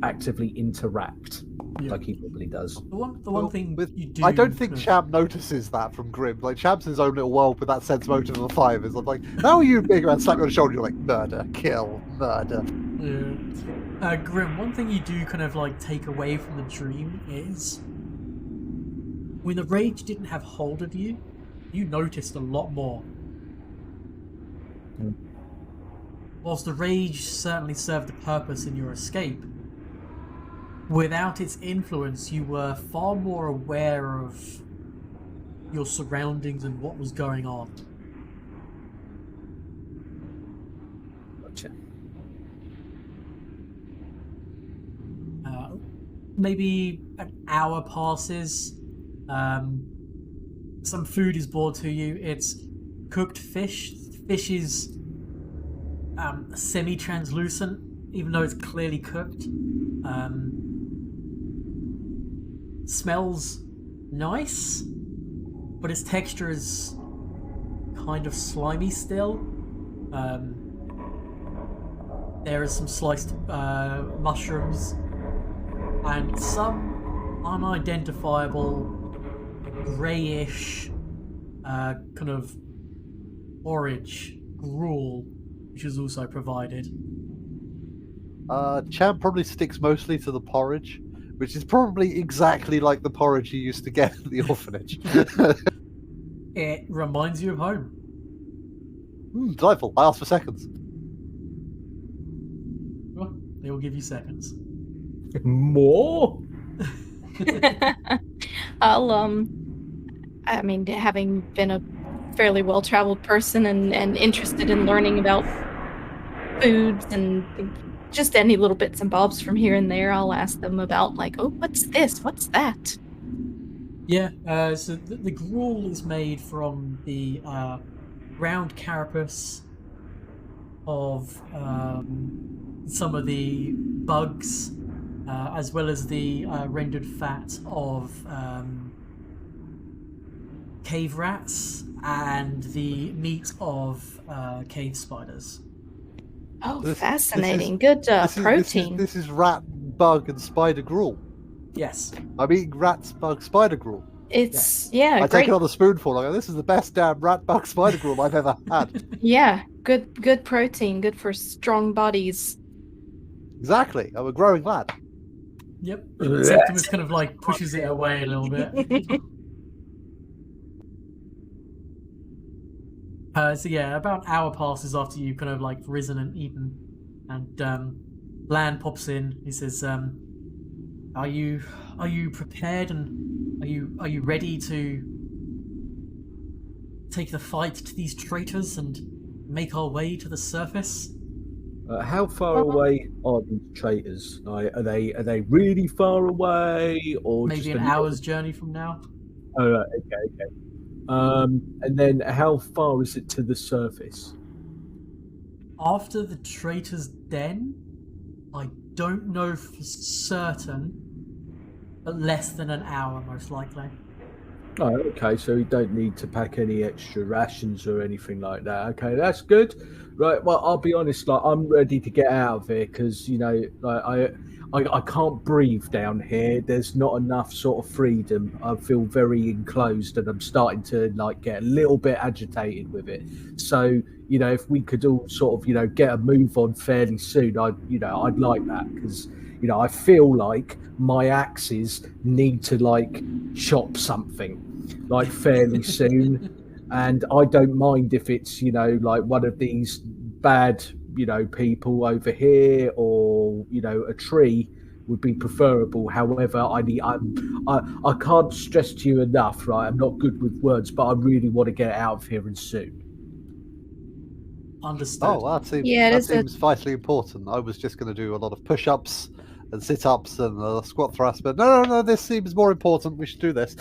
actively interact like he probably does. The one thing you do. I don't think kind of- Champ notices that from Grim. Like Champ's in his own little world with that sense motive of a 5. Is like, how are you big man? Slap you on the shoulder. You're like, murder, kill, murder. Yeah. Grim, one thing you do kind of like take away from the dream is when the rage didn't have hold of you, you noticed a lot more. Whilst the rage certainly served a purpose in your escape, without its influence, you were far more aware of your surroundings and what was going on. Gotcha. Maybe an hour passes. Some food is brought to you. It's cooked fish. Fish is semi-translucent, even though it's clearly cooked. Smells nice, but its texture is kind of slimy still. There is some sliced mushrooms and some unidentifiable greyish kind of porridge gruel, which is also provided. Champ probably sticks mostly to the porridge, which is probably exactly like the porridge he used to get at the orphanage. It reminds you of home. Delightful. I asked for seconds. Well, they will give you seconds. More? I mean, having been a fairly well-traveled person and interested in learning about foods and just any little bits and bobs from here and there, I'll ask them about, like, oh, what's this? What's that? Yeah, so the gruel is made from the round carapace of some of the bugs, as well as the rendered fat of cave rats and the meat of cave spiders. Oh, This is- fascinating. Good protein. This is rat, bug, and spider gruel. Yes. I'm eating rat, bug, spider gruel. It's, yeah, I great. take another spoonful. I go, this is the best damn rat, bug, spider gruel I've ever had. Yeah, good protein. Good for strong bodies. Exactly. I'm a growing lad. Yep. Septimus kind of like pushes it away a little bit. So yeah, about an hour passes after you kind of like risen and eaten, and Lan pops in. He says, "Are you prepared, and are you ready to take the fight to these traitors and make our way to the surface?" How far away are these traitors? Like, are they really far away, or Maybe just an a little- hour's journey from now. Oh, right, okay. And then how far is it to the surface? After the traitor's den, I don't know for certain, but less than an hour most likely. Oh, okay. So we don't need to pack any extra rations or anything like that. Okay, that's good. Right. Well, I'll be honest. Like, I'm ready to get out of here because like I can't breathe down here. There's not enough sort of freedom. I feel very enclosed, and I'm starting to like get a little bit agitated with it. So if we could all sort of get a move on fairly soon, I'd like that because I feel like my axes need to like chop something like fairly soon, and I don't mind if it's like one of these bad people over here, or a tree would be preferable. However, I can't stress to you enough, right? I'm not good with words, but I really want to get out of here and soon. Understood. Oh, that seems vitally important. I was just going to do a lot of push-ups and sit-ups and squat thrust, but no, this seems more important. We should do this.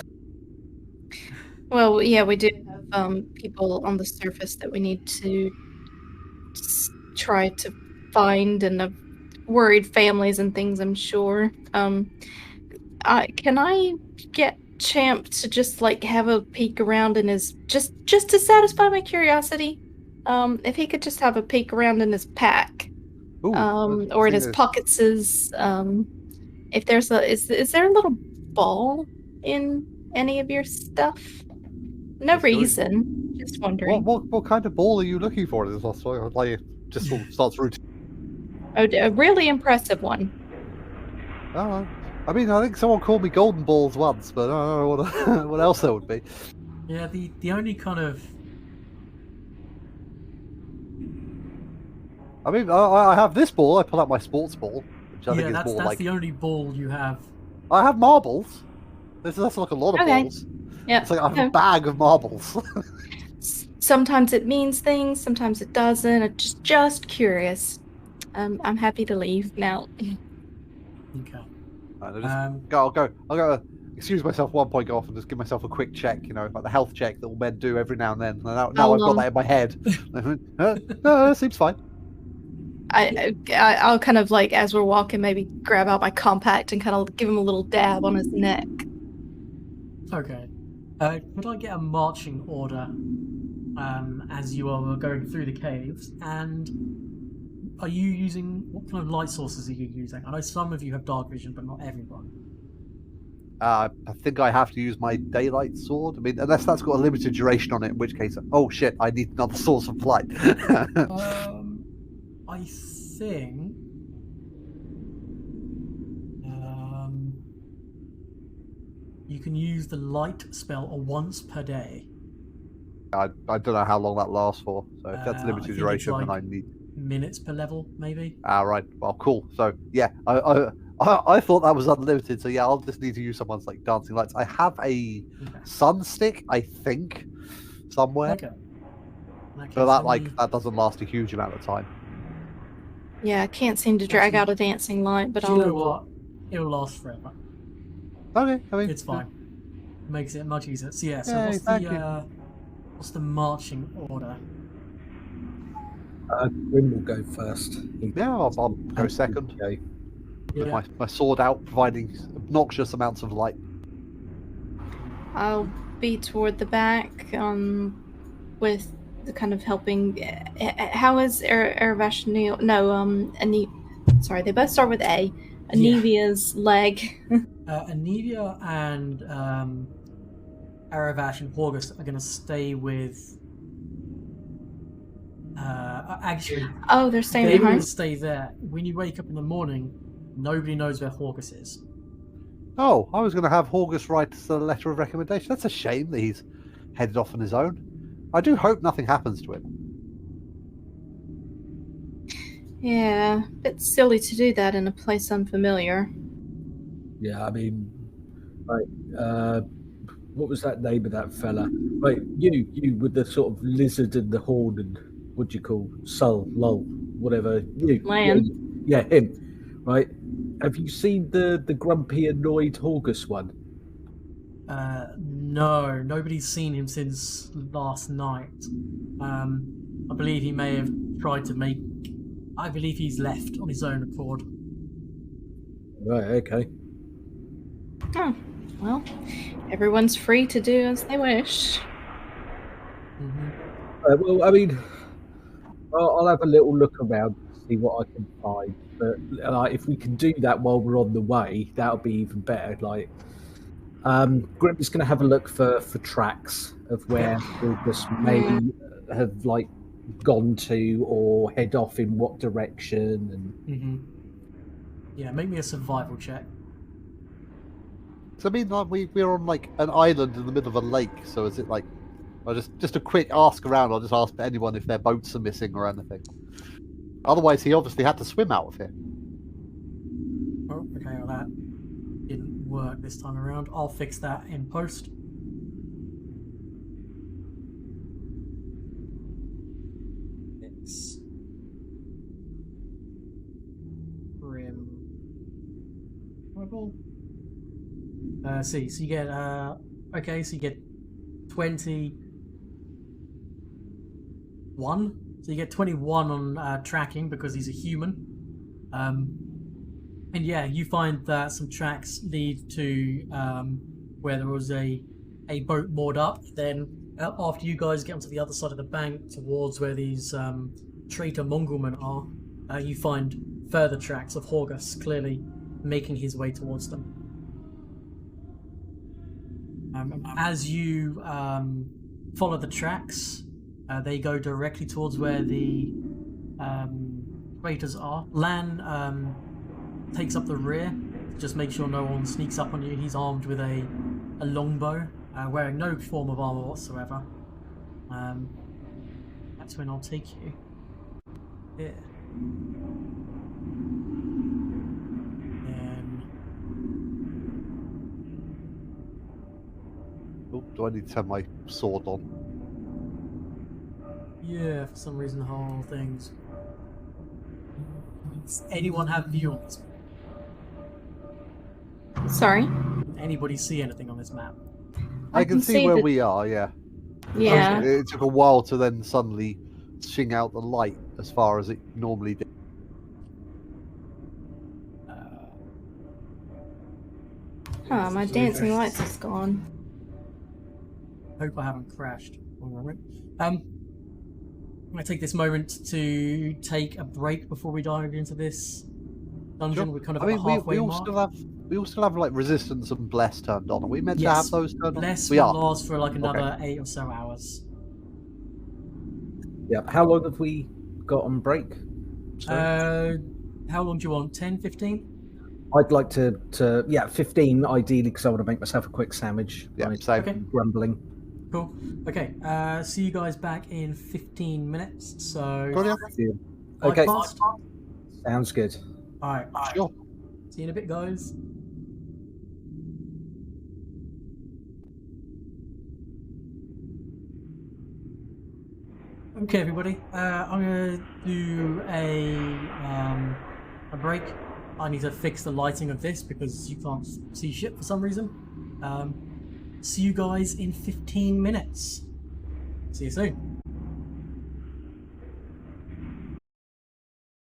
Well, yeah, we do have people on the surface that we need to try to find, and worried families and things, I'm sure. Can I get Champ to just like have a peek around in his just to satisfy my curiosity? If he could just have a peek around in his pack, Ooh, or in his pockets, if there's is there a little ball in any of your stuff? No reason, just wondering. What kind of ball are you looking for? Is like just sort of starts rooting. Oh, a really impressive one. Oh, I mean, I think someone called me golden balls once, but I don't know what else there would be. Yeah, the only kind of I mean, I have this ball. I pull out my sports ball, which I think is more that's like. the only ball you have. I have marbles. That's like a lot of balls. Yeah. It's like I have a bag of marbles. Sometimes it means things, sometimes it doesn't. I'm just curious. I'm happy to leave now. Okay. I'll go. Excuse myself. 1 point, go off and just give myself a quick check. Like the health check that all men do every now and then. Now I've got that in my head. No, it seems fine. I'll kind of like, as we're walking, maybe grab out my compact and kind of give him a little dab on his neck. Okay. Could I get a marching order as you are going through the caves? And are you using, what kind of light sources are you using? I know some of you have dark vision, but not everyone. I think I have to use my daylight sword. I mean, unless that's got a limited duration on it, in which case, oh shit, I need another source of light. I think you can use the light spell once per day. I don't know how long that lasts for. So if that's limited duration, then I need minutes per level, maybe. Right. Well, cool. So yeah, I thought that was unlimited. So yeah, I'll just need to use someone's like dancing lights. I have a sun stick, I think, somewhere. Okay. But that doesn't last a huge amount of time. Yeah, I can't seem to drag out a dancing light, but you know what? It'll last forever. Okay, I mean it's fine. It makes it much easier. So yeah, so what's the marching order? Grim will go first. Yeah, I'll go second. Okay. With my sword out, providing obnoxious amounts of light. I'll be toward the back, with the kind of helping. How is Aravash? No, sorry, they both start with A. Anevia's leg. Anevia and Aravash and Horgus are going to stay with. Actually, they're staying they behind. will stay there. When you wake up in the morning, nobody knows where Horgus is. Oh, I was going to have Horgus write the letter of recommendation. That's a shame that he's headed off on his own. I do hope nothing happens to him. Yeah, bit silly to do that in a place unfamiliar. Yeah, I mean, like, what was that name of that fella? Wait, you with the sort of lizard and the horn and what do you call Sol, Lol, whatever you, Lan. yeah, him, right? Have you seen the grumpy, annoyed Horgus one? No, nobody's seen him since last night. I believe he may have tried to make. I believe he's left on his own accord. Right, okay. Oh, well, everyone's free to do as they wish. Well, I mean, I'll have a little look around to see what I can find. But if we can do that while we're on the way, that'll be even better. Like, Grim is going to have a look for tracks of where Horgus may have like gone to or head off in what direction. And Yeah, make me a survival check. So I mean, like we're on like an island in the middle of a lake. So is it like, or just a quick ask around? I'll just ask anyone if their boats are missing or anything. Otherwise, he obviously had to swim out of here. Oh, okay, well that didn't work this time around. I'll fix that in post. It's Grim. See, so you get okay, so you get 21. So you get 21 on tracking because he's a human. And yeah, you find that some tracks lead to where there was a boat moored up. Then after you guys get onto the other side of the bank towards where these traitor Mongolmen are, you find further tracks of Horgus clearly making his way towards them. As you follow the tracks, they go directly towards where the traitors are. Lan takes up the rear, just make sure no one sneaks up on you. He's armed with a longbow, wearing no form of armor whatsoever. That's when I'll take you. Here. Oh, do I need to have my sword on? Yeah, for some reason the whole thing's... Does anyone have view on this? Sorry? Anybody see anything on this map? I can see where that- we are. Yeah. Yeah. It took a while to then suddenly shing out the light as far as it normally did. My dancing lights is gone. Hope I haven't crashed. One moment. I'm going to take this moment to take a break before we dive into this dungeon. Sure. We're kind of I at mean, the halfway we all mark. still have like resistance and bless turned on. Are we meant to have Yes, those turned on? Bless We will are. last for like another 8 or so hours. Yeah, how long have we got on break? Sorry. How long do you want? 10, 15? I'd like to 15 ideally, because I want to make myself a quick sandwich. Yeah, right, same. Okay. Grumbling. Cool. Okay, see you guys back in 15 minutes. So, Got ya? Okay, fast? sounds good. Alright, Sure. see you in a bit, guys. Okay, everybody. I'm gonna do a break. I need to fix the lighting of this because you can't see shit for some reason. See you guys in 15 minutes. See you soon.